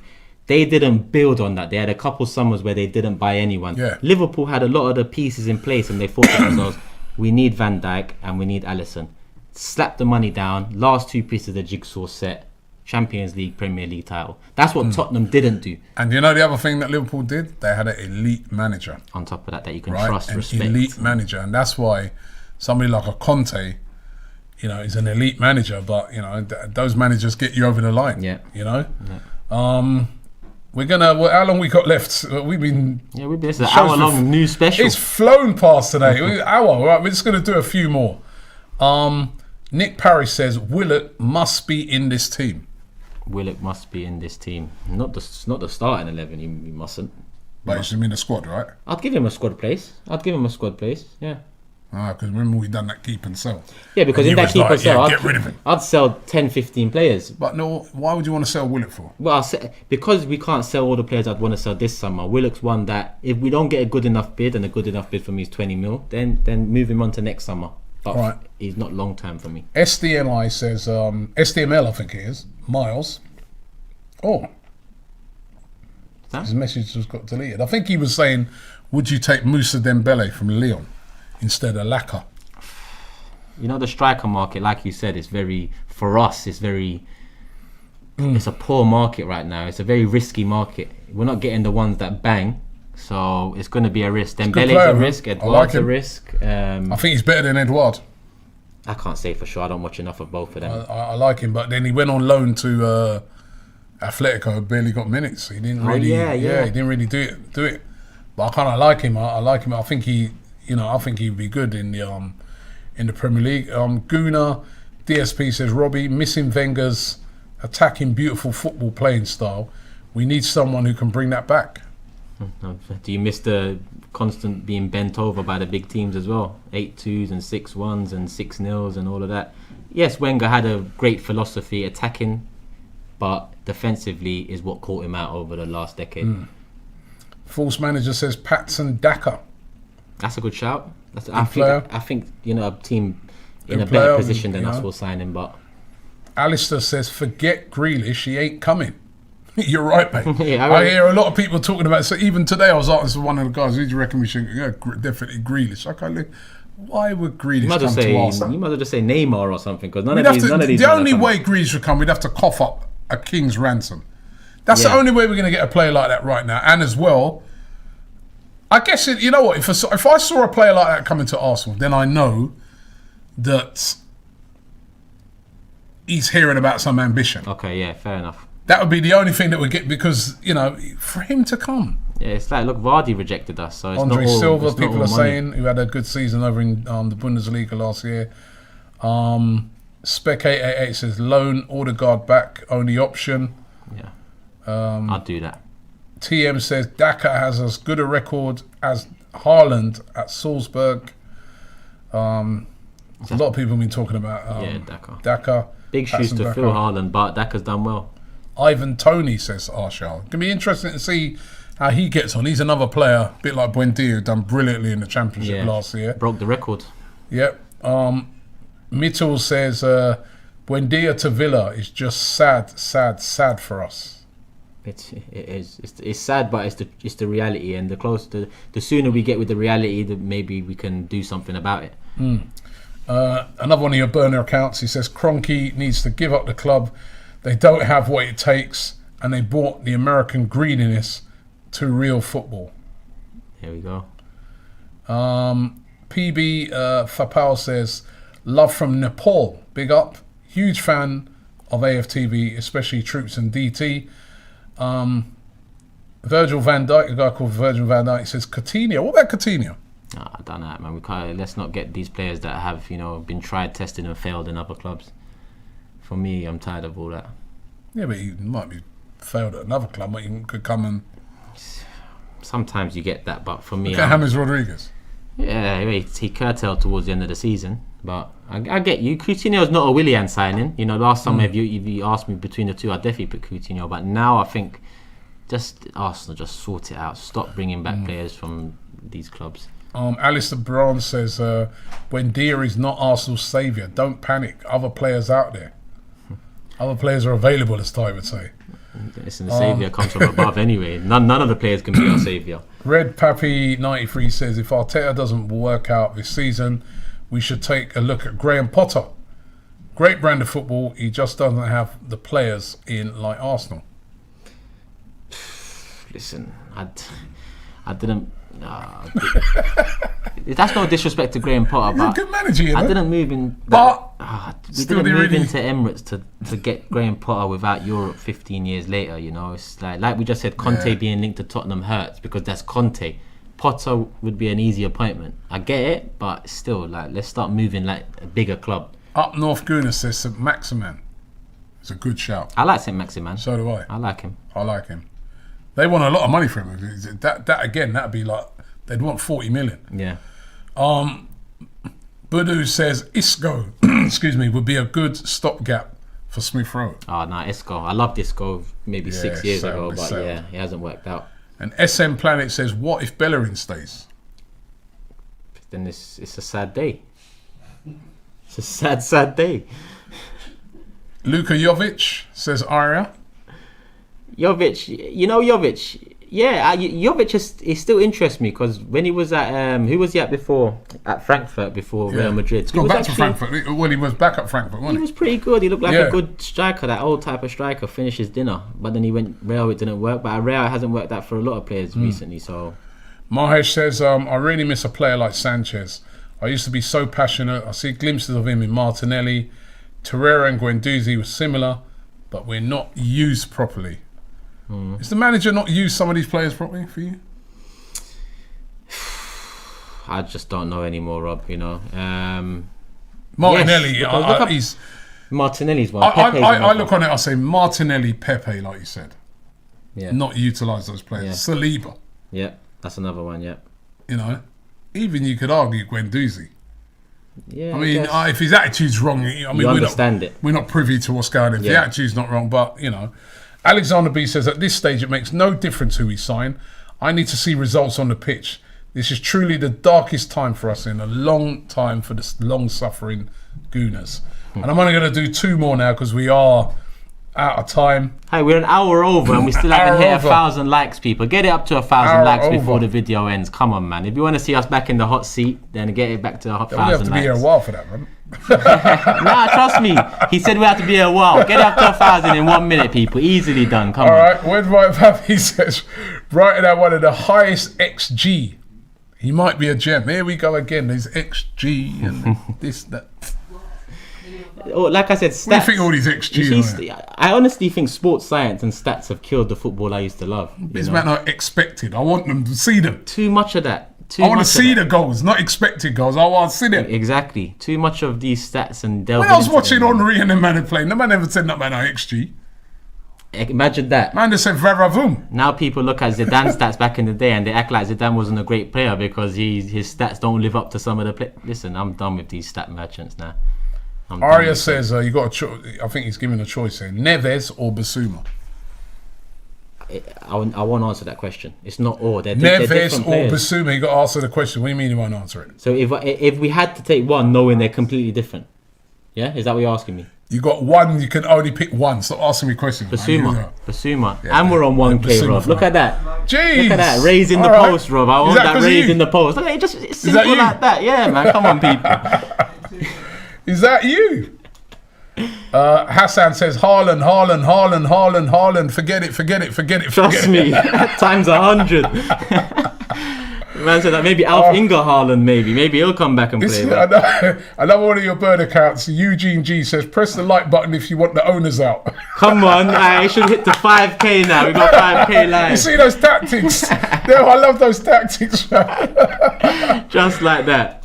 Speaker 1: They didn't build on that. They had a couple summers where they didn't buy anyone.
Speaker 2: Yeah.
Speaker 1: Liverpool had a lot of the pieces in place, and they thought to themselves, we need Van Dijk and we need Alisson. Slap the money down, last 2 pieces of the jigsaw set, Champions League, Premier League title. That's what Tottenham didn't do.
Speaker 2: And you know the other thing that Liverpool did? They had an elite manager.
Speaker 1: On top of that you can trust, respect.
Speaker 2: An elite manager. And that's why somebody like a Conte, is an elite manager, but, those managers get you over the line.
Speaker 1: Yeah.
Speaker 2: We're gonna. Well, how long we got left? We've been.
Speaker 1: Yeah, this is an hour-long news special.
Speaker 2: It's flown past today. Hour. Right, we're just gonna do a few more. Nick Parrish says Willock must be in this team.
Speaker 1: Willock must be in this team. Not the starting 11. He mustn't.
Speaker 2: But he should be in the squad, right?
Speaker 1: I'd give him a squad place. Yeah.
Speaker 2: Because remember we done that keep and sell.
Speaker 1: Yeah, because in that keep and sell,
Speaker 2: get rid of him.
Speaker 1: I'd sell 10, 15 players.
Speaker 2: But no, why would you want to sell Willock for?
Speaker 1: Well, because we can't sell all the players I'd want to sell this summer. Willock's one that if we don't get a good enough bid, and a good enough bid for me is 20 mil, then move him on to next summer. But
Speaker 2: right.
Speaker 1: He's not long term for me.
Speaker 2: SDMI says SDML, I think it is Miles. Oh, his message just got deleted. I think he was saying, would you take Moussa Dembele from Lyon instead of Laka?
Speaker 1: You know, the striker market, like you said, it's very, for us, it's very, it's a poor market right now. It's a very risky market. We're not getting the ones that bang, so it's going to be a risk. Dembele's a risk, Edouard's a risk.
Speaker 2: I think he's better than Edouard.
Speaker 1: I can't say for sure. I don't watch enough of both of them.
Speaker 2: I like him, but then he went on loan to Atletico, barely got minutes. He didn't really, he didn't really do it. But I kind of like him. I like him. I think he'd be good in the Premier League. Guna DSP says Robbie missing Wenger's attacking, beautiful football playing style. We need someone who can bring that back.
Speaker 1: Do you miss the constant being bent over by the big teams as well? 8-2s and 6-1s and 6-0s and all of that. Yes, Wenger had a great philosophy attacking, but defensively is what caught him out over the last decade.
Speaker 2: False manager says Patson Daka.
Speaker 1: That's a good shout. I think a team in a better position than us will sign him. But
Speaker 2: Alistair says forget Grealish, he ain't coming. You're right, mate.
Speaker 1: Yeah,
Speaker 2: I hear a lot of people talking about. So even today, I was asking one of the guys, "Who do you reckon we should?" Yeah, definitely Grealish. Okay, why would Grealish come to Arsenal?
Speaker 1: You might as well just say Neymar or something, because none of these.
Speaker 2: The only way Grealish would come, we'd have to cough up a king's ransom. That's the only way we're going to get a player like that right now. And as well, I guess you know what? If I saw a player like that coming to Arsenal, then I know that he's hearing about some ambition.
Speaker 1: Okay, yeah, fair enough.
Speaker 2: That would be the only thing that would get, because for him to come.
Speaker 1: Yeah, it's like, look, Vardy rejected us, so it's
Speaker 2: Andre
Speaker 1: not all,
Speaker 2: Silva,
Speaker 1: it's
Speaker 2: people
Speaker 1: not all
Speaker 2: are
Speaker 1: money.
Speaker 2: saying, who had a good season over in the Bundesliga last year. Spec 888 says loan Odegaard back, only option.
Speaker 1: Yeah, I'd do that.
Speaker 2: TM says Daka has as good a record as Haaland at Salzburg. A lot of people have been talking about Daka.
Speaker 1: Big shoes to fill, Haaland, but Daka's done well.
Speaker 2: Ivan Toney says Arshal. It's going to be interesting to see how he gets on. He's another player, a bit like Buendia, who done brilliantly in the Championship last year.
Speaker 1: Broke the record. Yep.
Speaker 2: Mitchell says Buendia to Villa is just sad for us.
Speaker 1: It is. It's sad, but it's the reality. And the sooner we get with the reality, the maybe we can do something about it.
Speaker 2: Another one of your burner accounts. He says Kroenke needs to give up the club. They don't have what it takes, and they brought the American greediness to real football.
Speaker 1: Here we go.
Speaker 2: PB Fapal says, love from Nepal. Big up. Huge fan of AFTV, especially Troops and DT. Virgil van Dijk, a guy called Virgil van Dijk, says Coutinho. What about Coutinho?
Speaker 1: I don't know, man. We can't. Let's not get these players that have been tried, tested, and failed in other clubs. For me, I'm tired of all that. Yeah,
Speaker 2: but he might be failed at another club, but he could come and.
Speaker 1: Sometimes you get that, but for me,
Speaker 2: look at James Rodriguez.
Speaker 1: Yeah, he curtailed towards the end of the season, but I get you. Coutinho's not a Willian signing. Last summer, if you asked me between the two, I'd definitely put Coutinho. But now I think just Arsenal just sort it out. Stop bringing back players from these clubs.
Speaker 2: Alistair Brown says, Buendia is not Arsenal's saviour. Don't panic. Other players out there. Other players are available, as Ty would say.
Speaker 1: Listen, the saviour comes from above anyway. None of the players can be our saviour.
Speaker 2: Red Pappy 93 says, if Arteta doesn't work out this season, we should take a look at Graham Potter. Great brand of football. He just doesn't have the players in like Arsenal.
Speaker 1: Listen, I didn't. That's no disrespect to Graham Potter, but
Speaker 2: good manager,
Speaker 1: I didn't move in.
Speaker 2: But
Speaker 1: We
Speaker 2: Still
Speaker 1: didn't
Speaker 2: didn't
Speaker 1: move
Speaker 2: really-
Speaker 1: into Emirates to get Graham Potter without Europe 15 years later. You know, it's like we just said, Conte
Speaker 2: Yeah.
Speaker 1: being linked to Tottenham hurts because that's Conte. Potter would be an easy appointment. I get it, but still, like, let's start moving like a bigger club.
Speaker 2: Up North Gooner says St. Maximin. It's a good shout.
Speaker 1: I like St. Maximin.
Speaker 2: So do I.
Speaker 1: I like him.
Speaker 2: I like him. They want a lot of money for him. That again, that'd be like, they'd want 40 million.
Speaker 1: Yeah.
Speaker 2: Budu says Isco, excuse me, would be a good stopgap for Smith Rowe.
Speaker 1: Oh, no, Isco. I loved Isco maybe 6 years ago, but yeah, he hasn't worked out.
Speaker 2: And SM Planet says, what if Bellerin stays?
Speaker 1: Then it's a sad day. It's a sad day.
Speaker 2: Luka Jovic says Aria.
Speaker 1: Jovic. Yeah, Jovic he still interests me because when he was at who was he at before? At Frankfurt before Real Madrid.
Speaker 2: He's gone back to Frankfurt. Well, he was back at Frankfurt, wasn't
Speaker 1: He
Speaker 2: he?
Speaker 1: was pretty good. He looked like
Speaker 2: Yeah.
Speaker 1: a good striker, that old type of striker, finishes dinner. But then he went Real, it didn't work. But at Real, it hasn't worked out for a lot of players recently. So
Speaker 2: Mahesh says, I really miss a player like Sanchez. I used to be so passionate. I see glimpses of him in Martinelli. Torreira and Guendouzi were similar, but we're not used properly. Is the manager not used some of these players properly for you?
Speaker 1: I just don't know anymore, Rob. You know,
Speaker 2: Martinelli,
Speaker 1: because look up-
Speaker 2: he's.
Speaker 1: Martinelli's one.
Speaker 2: I
Speaker 1: Pepe's
Speaker 2: I
Speaker 1: another.
Speaker 2: look on it. I say Martinelli, Pepe, like you said,
Speaker 1: Yeah,
Speaker 2: not utilise those players.
Speaker 1: Yeah.
Speaker 2: Saliba,
Speaker 1: yeah, that's another one. Yeah,
Speaker 2: you know, even you could argue Guendouzi.
Speaker 1: yeah.
Speaker 2: I mean,
Speaker 1: guess.
Speaker 2: if his attitude's wrong, I mean,
Speaker 1: You understand it.
Speaker 2: We're not privy to what's going on. If the
Speaker 1: Yeah.
Speaker 2: attitude's not wrong, but you know, Alexander B says at this stage it makes no difference who we sign. I need to see results on the pitch. This is truly the darkest time for us in a long time for the long-suffering Gooners. And I'm only going to do 2 more now because we are out of time.
Speaker 1: Hey, we're an hour over and we still haven't
Speaker 2: Hour
Speaker 1: hit
Speaker 2: over.
Speaker 1: 1,000 likes, people. Get it up to 1,000
Speaker 2: Hour
Speaker 1: likes before
Speaker 2: over.
Speaker 1: the video ends. Come on, man. If you want to see us back in the hot seat, then get it back to
Speaker 2: We have
Speaker 1: 1,000
Speaker 2: to be
Speaker 1: likes.
Speaker 2: here a while for that, man.
Speaker 1: Nah, trust me. He said we have to be here a while. Get it up to 1,000 in 1 minute, people. Easily done. Come
Speaker 2: All
Speaker 1: on.
Speaker 2: right, Where's my Pappy says, writing out one of the highest XG. He might be a gem. Here we go again. There's XG and this, that.
Speaker 1: Oh, like I said, stats.
Speaker 2: What do you think of all these XG?
Speaker 1: You see, I honestly think sports science and stats have killed the football I used to love. you
Speaker 2: These
Speaker 1: know?
Speaker 2: men are expected. I want them to see them.
Speaker 1: Too much of that.
Speaker 2: I want to see the goals, not expected goals. I want to see them.
Speaker 1: Exactly. Too much of these stats and
Speaker 2: When
Speaker 1: delving
Speaker 2: I was
Speaker 1: into
Speaker 2: watching
Speaker 1: them.
Speaker 2: Henri and the man playing, the man never said that man are XG.
Speaker 1: Imagine that.
Speaker 2: Man just said Varavum.
Speaker 1: Now people look at Zidane's stats back in the day and they act like Zidane wasn't a great player because his stats don't live up to some of the play. Listen, I'm done with these stat merchants now. I'm done
Speaker 2: Arya
Speaker 1: with
Speaker 2: says you got a choice. I think he's giving a choice here: Neves or Basuma.
Speaker 1: it. I won't answer that question. It's not all. They're different
Speaker 2: Neves or
Speaker 1: players.
Speaker 2: Basuma. You got to answer the question. What do you mean you won't answer it?
Speaker 1: So if we had to take one, knowing they're completely different, yeah, is that what you're asking me?
Speaker 2: You got one. You can only pick one. Stop asking me questions. man.
Speaker 1: Basuma,
Speaker 2: Yeah,
Speaker 1: and we're on 1K,
Speaker 2: Basuma
Speaker 1: Rob.
Speaker 2: for
Speaker 1: Look
Speaker 2: that.
Speaker 1: at that.
Speaker 2: Jeez.
Speaker 1: Look at that, raising the
Speaker 2: All right.
Speaker 1: post, Rob. I
Speaker 2: Is
Speaker 1: want
Speaker 2: that
Speaker 1: that
Speaker 2: 'cause of
Speaker 1: raising
Speaker 2: you?
Speaker 1: the post. Look, it's
Speaker 2: that
Speaker 1: simple
Speaker 2: you?
Speaker 1: like that. Yeah, man. Come on, people.
Speaker 2: Is that you? Hassan says Haaland. Forget it.
Speaker 1: Trust me, times 100. Man said that maybe Alf Inga Haaland, maybe he'll come back and play.
Speaker 2: Another one of your bird accounts, Eugene G says, press the like button if you want the owners out.
Speaker 1: Come on, I should hit the 5K now. We got 5K
Speaker 2: You
Speaker 1: live.
Speaker 2: see those tactics? No, I love those tactics.
Speaker 1: Just like that.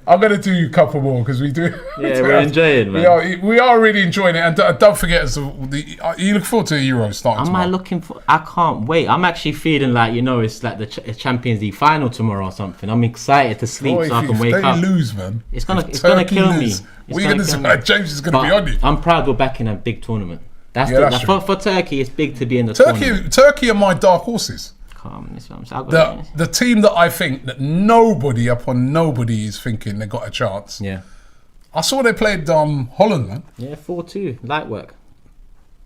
Speaker 2: I'm going to do a couple more because we do.
Speaker 1: Yeah, we're enjoying, man.
Speaker 2: We are really enjoying it. And don't forget, you look forward to the Euro starting
Speaker 1: Am
Speaker 2: tomorrow.
Speaker 1: I looking for? I can't wait. I'm actually feeling like it's like the Champions League final tomorrow or something. I'm excited to sleep
Speaker 2: Boy,
Speaker 1: so I
Speaker 2: if
Speaker 1: can wake
Speaker 2: they
Speaker 1: up.
Speaker 2: lose, man.
Speaker 1: It's gonna
Speaker 2: If
Speaker 1: kill
Speaker 2: Turkey
Speaker 1: me.
Speaker 2: lose,
Speaker 1: It's
Speaker 2: We're
Speaker 1: gonna
Speaker 2: going
Speaker 1: kill
Speaker 2: to
Speaker 1: me.
Speaker 2: say James is going to
Speaker 1: But
Speaker 2: be on you.
Speaker 1: I'm proud we're back in a big tournament. That's
Speaker 2: Yeah, that's true.
Speaker 1: for Turkey. It's big to be in the tournament.
Speaker 2: Turkey are my dark horses.
Speaker 1: This one. So I've got
Speaker 2: The team that I think that nobody is thinking they got a chance.
Speaker 1: yeah,
Speaker 2: I saw they played Holland, man.
Speaker 1: 4-2 light work.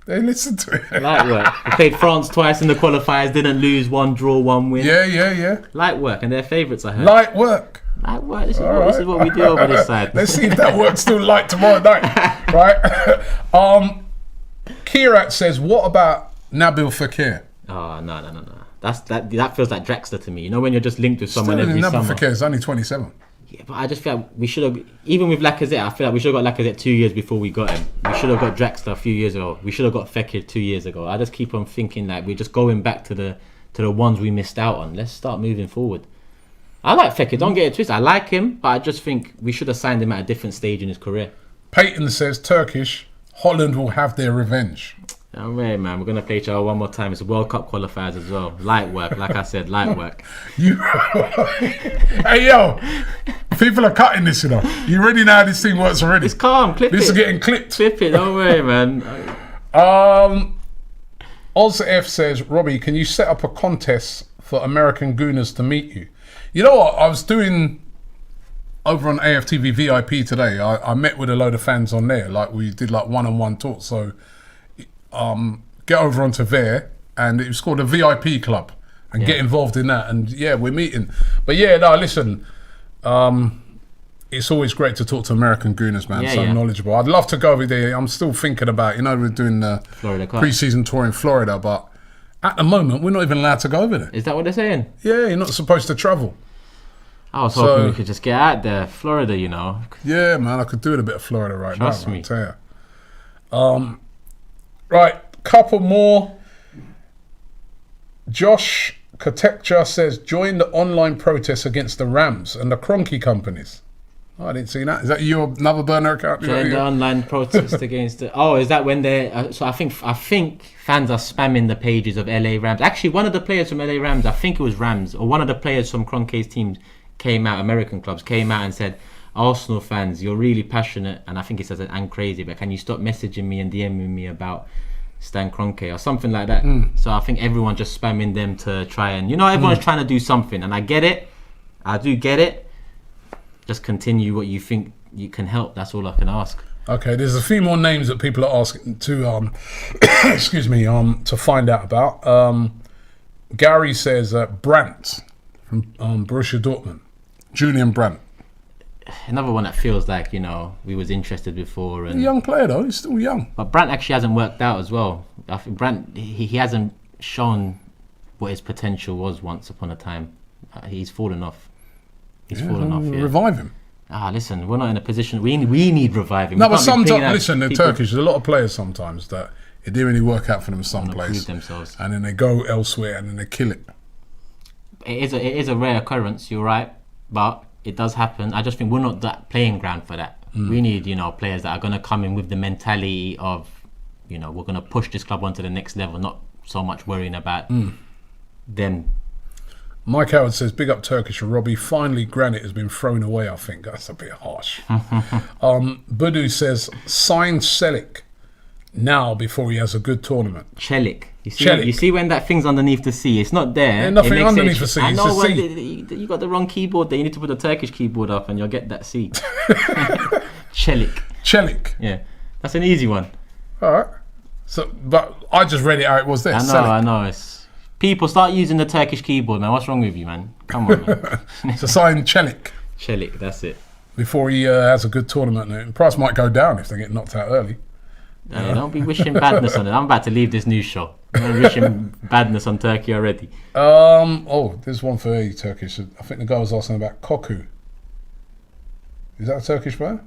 Speaker 2: They listened to it.
Speaker 1: Light work. We played France twice in the qualifiers. Didn't lose. 1 draw, 1 win.
Speaker 2: Yeah.
Speaker 1: Light work, and they're favourites. I heard.
Speaker 2: Light work.
Speaker 1: Light work. This is what we do over this side.
Speaker 2: Let's see if that work's still light tomorrow night. Right? Kirat says, what about Nabil Fekir?
Speaker 1: Oh no. That feels like Draxler to me. You know when you're just linked with someone every
Speaker 2: Nabil
Speaker 1: summer.
Speaker 2: Fekir is only 27.
Speaker 1: Yeah, but I just feel like we should have, even with Lacazette, I feel like we should have got Lacazette 2 years before we got him. We should have got Draxler a few years ago. We should have got Fekir 2 years ago. I just keep on thinking like we're just going back to the ones we missed out on. Let's start moving forward. I like Fekir, don't get it twisted. I like him, but I just think we should have signed him at a different stage in his career.
Speaker 2: Peyton says, Turkish, Holland will have their revenge.
Speaker 1: No way, man. We're going to play each other one more time. It's World Cup qualifiers as well. Light work, like I said, light work.
Speaker 2: Hey, yo, people are cutting this, you know. You already know how this thing works already.
Speaker 1: It's calm, clip
Speaker 2: this
Speaker 1: it.
Speaker 2: This is getting clipped.
Speaker 1: Clip it, don't worry, man.
Speaker 2: Oz F says, Robbie, can you set up a contest for American Gooners to meet you? You know what? I was doing over on AFTV VIP today. I met with a load of fans on there. Like we did like one-on-one talks. So get over onto there, and it was called a VIP club, and get involved in that. And yeah, we're meeting. But yeah, no, listen. It's always great to talk to American Gooners, man. So knowledgeable. I'd love to go over there. I'm still thinking about, we're doing the pre-season tour in Florida, but at the moment, we're not even allowed to go over there.
Speaker 1: Is that what they're saying?
Speaker 2: Yeah, you're not supposed to travel.
Speaker 1: I was hoping we could just get out there, Florida,
Speaker 2: Yeah, man, I could do with a bit of Florida right
Speaker 1: Trust
Speaker 2: now.
Speaker 1: me.
Speaker 2: I'll tell you. Right, couple more. Josh Nketiah says, join the online protests against the Rams and the Kroenke companies. Oh, I didn't see that. Is that your another burner account?
Speaker 1: Join the online protest against the... Oh, is that when they're... so I think fans are spamming the pages of LA Rams. Actually, one of the players from LA Rams, I think it was Rams, or one of the players from Kroenke's team came out, American clubs, came out and said, Arsenal fans, you're really passionate, and I think he says, I'm crazy, but can you stop messaging me and DMing me about Stan Kroenke or something like that? So I think everyone's just spamming them to try and... everyone's trying to do something, and I get it. I do get it. Just continue what you think you can help. That's all I can ask.
Speaker 2: Okay, there's a few more names that people are asking to excuse me, to find out about. Gary says Brandt from Borussia Dortmund. Julian Brandt.
Speaker 1: Another one that feels like, we was interested before. And
Speaker 2: a young player though, he's still young.
Speaker 1: But Brandt actually hasn't worked out as well. I think Brandt, he hasn't shown what his potential was once upon a time. He's fallen off. He's fallen off. Yeah.
Speaker 2: Revive him.
Speaker 1: Listen, we're not in a position. We need reviving.
Speaker 2: No, but sometimes, listen, the Turkish, there's a lot of players sometimes that it didn't really work out for them someplace, and then they go elsewhere and then they kill it.
Speaker 1: It is a rare occurrence. You're right, but it does happen. I just think we're not that playing ground for that. We need, players that are going to come in with the mentality of, we're going to push this club onto the next level, not so much worrying about them.
Speaker 2: Mike Howard says, big up Turkish and Robbie. Finally, granite has been thrown away, I think. That's a bit harsh. Budu says, sign Celik now before he has a good tournament.
Speaker 1: Celik. You see when that thing's underneath the C? It's not there.
Speaker 2: There's nothing underneath the C.
Speaker 1: I know
Speaker 2: it's the C.
Speaker 1: You got the wrong keyboard there. You need to put the Turkish keyboard up and you'll get that C. Celik. Yeah. That's an easy one.
Speaker 2: All right. So, but I just read it how it was there.
Speaker 1: I know. People start using the Turkish keyboard, man. What's wrong with you, man? Come on, man.
Speaker 2: So sign Celik.
Speaker 1: Celik, that's it.
Speaker 2: Before he has a good tournament. The price might go down if they get knocked out early.
Speaker 1: Don't be wishing badness on it. I'm about to leave this news show. I'm wishing badness on Turkey already.
Speaker 2: There's one for you, Turkish. I think the guy was asking about Koku. Is that a Turkish player?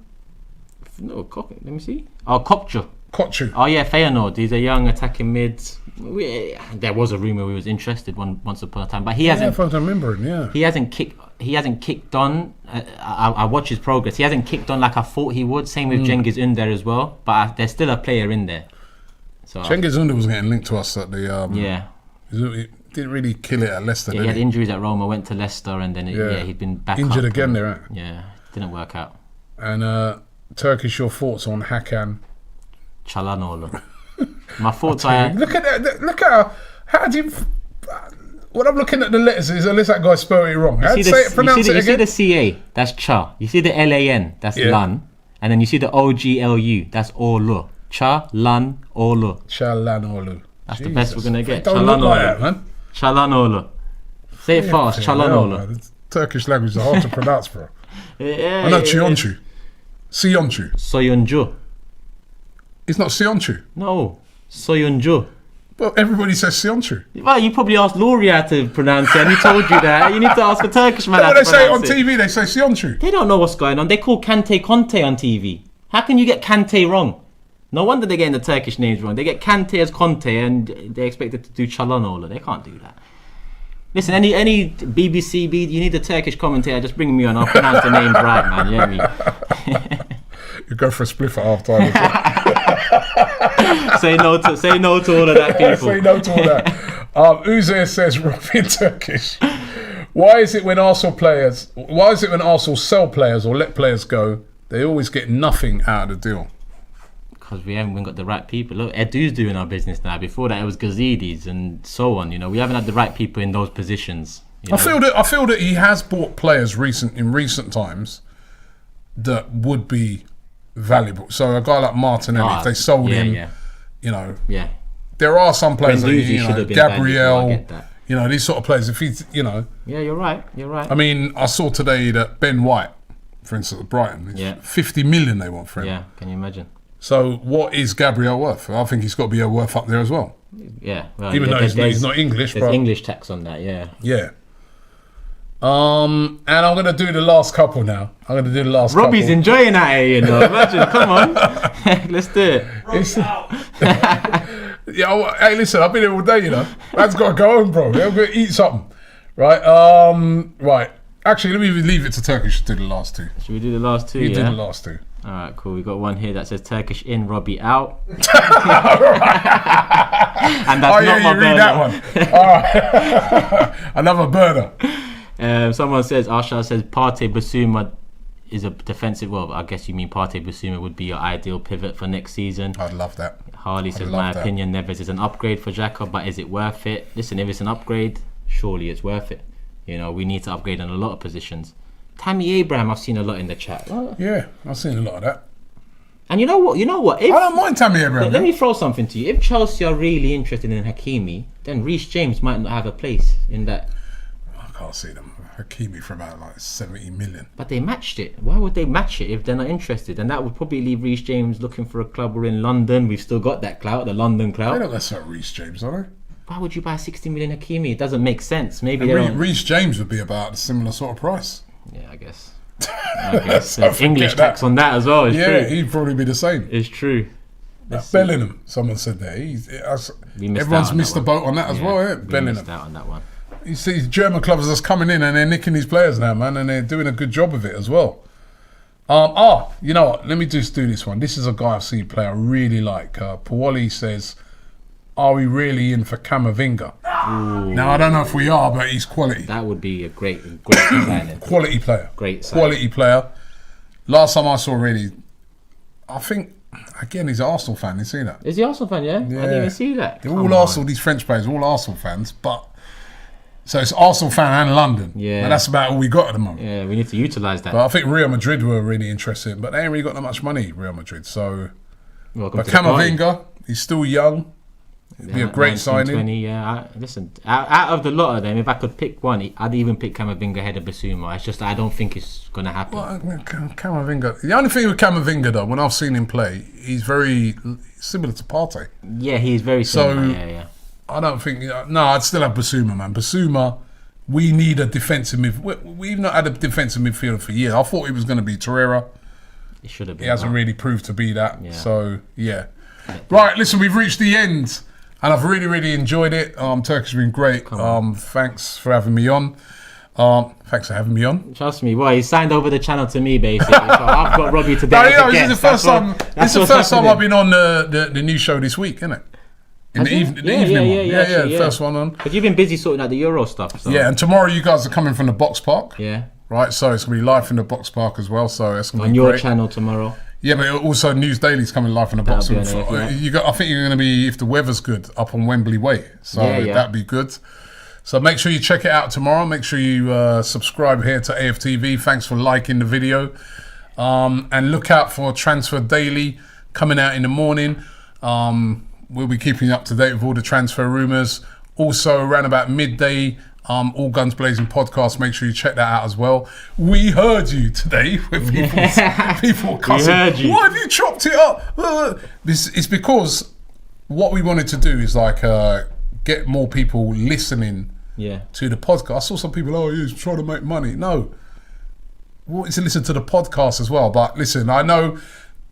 Speaker 1: No, Koku. Let me see. Oh, Kopçu.
Speaker 2: Oh
Speaker 1: yeah, Feyenoord. He's a young attacking mid. There was a rumor we was interested once upon a time, but he hasn't.
Speaker 2: Yeah, if I remember him, yeah.
Speaker 1: He hasn't kicked on. I watch his progress. He hasn't kicked on like I thought he would. Same with Cengiz Ünder as well. But there's still a player in there. So
Speaker 2: Cengiz Ünder was getting linked to us at the. He didn't really kill it at Leicester.
Speaker 1: Yeah, he had injuries at Roma, went to Leicester, and then he'd been back
Speaker 2: injured
Speaker 1: up
Speaker 2: again. There,
Speaker 1: yeah, didn't work out.
Speaker 2: And Turkish, your thoughts on Hakan
Speaker 1: Çalhanoğlu? My thoughts are...
Speaker 2: Look at that. Look at how do you... When I'm looking at the letters, unless that guy spelled it wrong. How do you say it? Pronounce it again.
Speaker 1: You see the CA, that's Cha. You see the LAN, that's Lan. And then you see the OGLU, that's Olu. Çalhanoğlu.
Speaker 2: Çalhanoğlu.
Speaker 1: That's the best we're going to get.
Speaker 2: Don't look like that, man.
Speaker 1: Çalhanoğlu. Say it fast, Çalhanoğlu.
Speaker 2: Turkish language is hard to pronounce, bro. I know Sionchu.
Speaker 1: Soyuncu.
Speaker 2: It's not Sionchu.
Speaker 1: No, Soyuncu.
Speaker 2: Well, everybody says Sionchu.
Speaker 1: Well, you probably asked Laurie how to pronounce it, and he told you that. You need to ask a Turkish man how
Speaker 2: When
Speaker 1: to
Speaker 2: they say it on
Speaker 1: pronounce it.
Speaker 2: TV, they say Sionchu.
Speaker 1: They don't know what's going on. They call Kante Conte on TV. How can you get Kante wrong? No wonder they're getting the Turkish names wrong. They get Kante as Conte, and they expect it to do Çalhanoğlu. They can't do that. Listen, any BBC, you need a Turkish commentator. Just bring me on. I'll pronounce the names right, man. You know what I mean?
Speaker 2: You go for a spliff at half time.
Speaker 1: Say no to all of that, people.
Speaker 2: Say no to all that. Uzair says, in Turkish, why is it when Arsenal sell players or let players go, they always get nothing out of the deal?
Speaker 1: Because we haven't got the right people. Look, Edu's doing our business now. Before that, it was Gazidis and so on. You know, we haven't had the right people in those positions. You know?
Speaker 2: I feel that he has bought players in recent times that would be valuable. So a guy like Martinelli, if they sold him, you know, there are some players like, you know, Gabriel, you know, these sort of players. If he's, you know,
Speaker 1: you're right.
Speaker 2: I mean, I saw today that Ben White, for instance, at Brighton, 50 million they want for him.
Speaker 1: Yeah, can you imagine?
Speaker 2: So what is Gabriel worth? I think he's got to be worth up there as well.
Speaker 1: Yeah, well,
Speaker 2: even though he's not English,
Speaker 1: there's
Speaker 2: but
Speaker 1: English tax on that. Yeah.
Speaker 2: And I'm gonna do the last couple now.
Speaker 1: Robbie's enjoying that here, you know. Imagine, come on, let's do it.
Speaker 2: Hey, listen, I've been here all day, you know. Man's got to go home, bro. I'm gonna eat something, right? Right. Actually, let me leave it to Turkish to do the last two.
Speaker 1: Should we do the last two?
Speaker 2: You do the last two.
Speaker 1: All right, cool. We got one here that says Turkish in, Robbie out. And that's not my burner.
Speaker 2: Read that one. All right. Another burner.
Speaker 1: Someone says, Arsha says, Partey Basuma is a defensive. Well, I guess you mean Partey Basuma would be your ideal pivot for next season.
Speaker 2: I'd love that.
Speaker 1: Harley says, my opinion, Neves is an upgrade for Xhaka, but is it worth it? Listen, if it's an upgrade, surely it's worth it. You know, we need to upgrade in a lot of positions. Tammy Abraham, I've seen a lot in the chat.
Speaker 2: Yeah, I've seen a lot of that.
Speaker 1: And you know what? I
Speaker 2: don't mind Tammy Abraham.
Speaker 1: Let me throw something to you. If Chelsea are really interested in Hakimi, then Reece James might not have a place in that.
Speaker 2: I can't see them. Hakimi for about like 70 million.
Speaker 1: But they matched it. Why would they match it if they're not interested? And that would probably leave Reece James looking for a club. We're in London. We've still got that clout, the London clout.
Speaker 2: They don't necessarily Reece James, are they?
Speaker 1: Why would you buy 60 million Hakimi? It doesn't make sense. Maybe
Speaker 2: Reece James would be about a similar sort of price.
Speaker 1: Yeah, I guess. There's English tax on that as well. It's true.
Speaker 2: He'd probably be the same.
Speaker 1: It's true.
Speaker 2: Bellingham, someone said there. Everyone's missed the boat on that as well, yeah? Bellingham.
Speaker 1: Missed out on that one.
Speaker 2: You see German clubs that's coming in and they're nicking these players now, man, and they're doing a good job of it as well. You know what? Let me just do this one. This is a guy I've seen play I really like. Pawali says, are we really in for Camavinga? Now, I don't know if we are, but he's quality.
Speaker 1: That would be a great signing.
Speaker 2: Quality player.
Speaker 1: Great signing.
Speaker 2: Quality player. Last time I saw really, I think, again, he's an Arsenal fan. You see that?
Speaker 1: Is he Arsenal fan, yeah? I didn't even see that.
Speaker 2: They're all Arsenal, these French players, all Arsenal fans, but so it's Arsenal fan and London.
Speaker 1: Yeah.
Speaker 2: And that's about all we got at the moment.
Speaker 1: Yeah, we need to utilise that.
Speaker 2: But I think Real Madrid were really interested, but they ain't really got that much money, Real Madrid. So,
Speaker 1: but
Speaker 2: Camavinga, he's still young. It'd be a great signing.
Speaker 1: 20, listen, out of the lot of them, if I could pick one, I'd even pick Camavinga ahead of Basuma. It's just I don't think it's going to happen.
Speaker 2: Well, Camavinga. The only thing with Camavinga, though, when I've seen him play, he's very similar to Partey.
Speaker 1: Yeah, he's very similar. So,
Speaker 2: I don't think... No, I'd still have Basuma, man. Basuma, we need a defensive midfielder. We've not had a defensive midfielder for years. I thought he was going to be Torreira.
Speaker 1: He should have been.
Speaker 2: He hasn't really proved to be that. Yeah. So, yeah. Right, listen, we've reached the end. And I've really, really enjoyed it. Turkish has been great. Thanks for having me on.
Speaker 1: Trust me, well, he signed over the channel to me, basically. So I've got Robbie today.
Speaker 2: This is the first time. This is the first time I've been on the new show this week, isn't it? In the evening one. Yeah, first one on.
Speaker 1: But you've been busy sorting out the Euro stuff. So.
Speaker 2: Yeah, and tomorrow you guys are coming from the Box Park.
Speaker 1: Yeah.
Speaker 2: Right, so it's gonna be live from the Box Park as well. So it's gonna be
Speaker 1: on your channel tomorrow.
Speaker 2: Yeah, but also News Daily's coming live from the Box Park. I think you're going to be, if the weather's good, up on Wembley Way. So that'd be good. So make sure you check it out tomorrow. Make sure you subscribe here to AFTV. Thanks for liking the video. And look out for Transfer Daily coming out in the morning. We'll be keeping you up to date with all the transfer rumours. Also, around about midday, All Guns Blazing podcast. Make sure you check that out as well. We heard you today with people cussing.
Speaker 1: We heard you.
Speaker 2: Why have you chopped it up? It's because what we wanted to do is like get more people listening to the podcast. I saw some people, he's trying to make money. No, we wanted to listen to the podcast as well. But listen, I know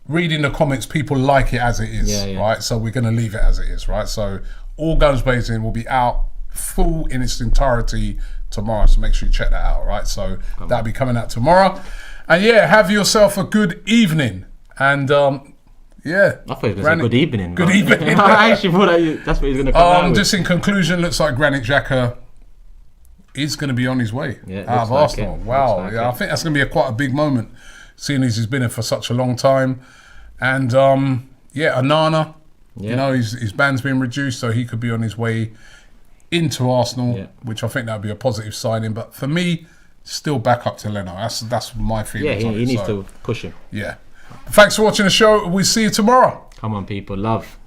Speaker 2: reading the comments, people like it as it is, right? So we're going to leave it as it is, right? So All Guns Blazing will be out full in its entirety tomorrow. So make sure you check that out, right? So that'll be coming out tomorrow. And have yourself a good evening. And
Speaker 1: I thought he was going to say good evening.
Speaker 2: Good evening.
Speaker 1: I actually thought that's what he was going to come out with.
Speaker 2: Just in conclusion, looks like Granit Xhaka is going to be on his way out of Arsenal. Wow. I think that's going to be quite a big moment, seeing as he's been here for such a long time. And Onana, you know, his band's been reduced, so he could be on his way into Arsenal, which I think that would be a positive signing. But for me, still back up to Leno. That's my feeling.
Speaker 1: Yeah, he needs to push him.
Speaker 2: Yeah. Thanks for watching the show. We'll see you tomorrow.
Speaker 1: Come on, people. Love.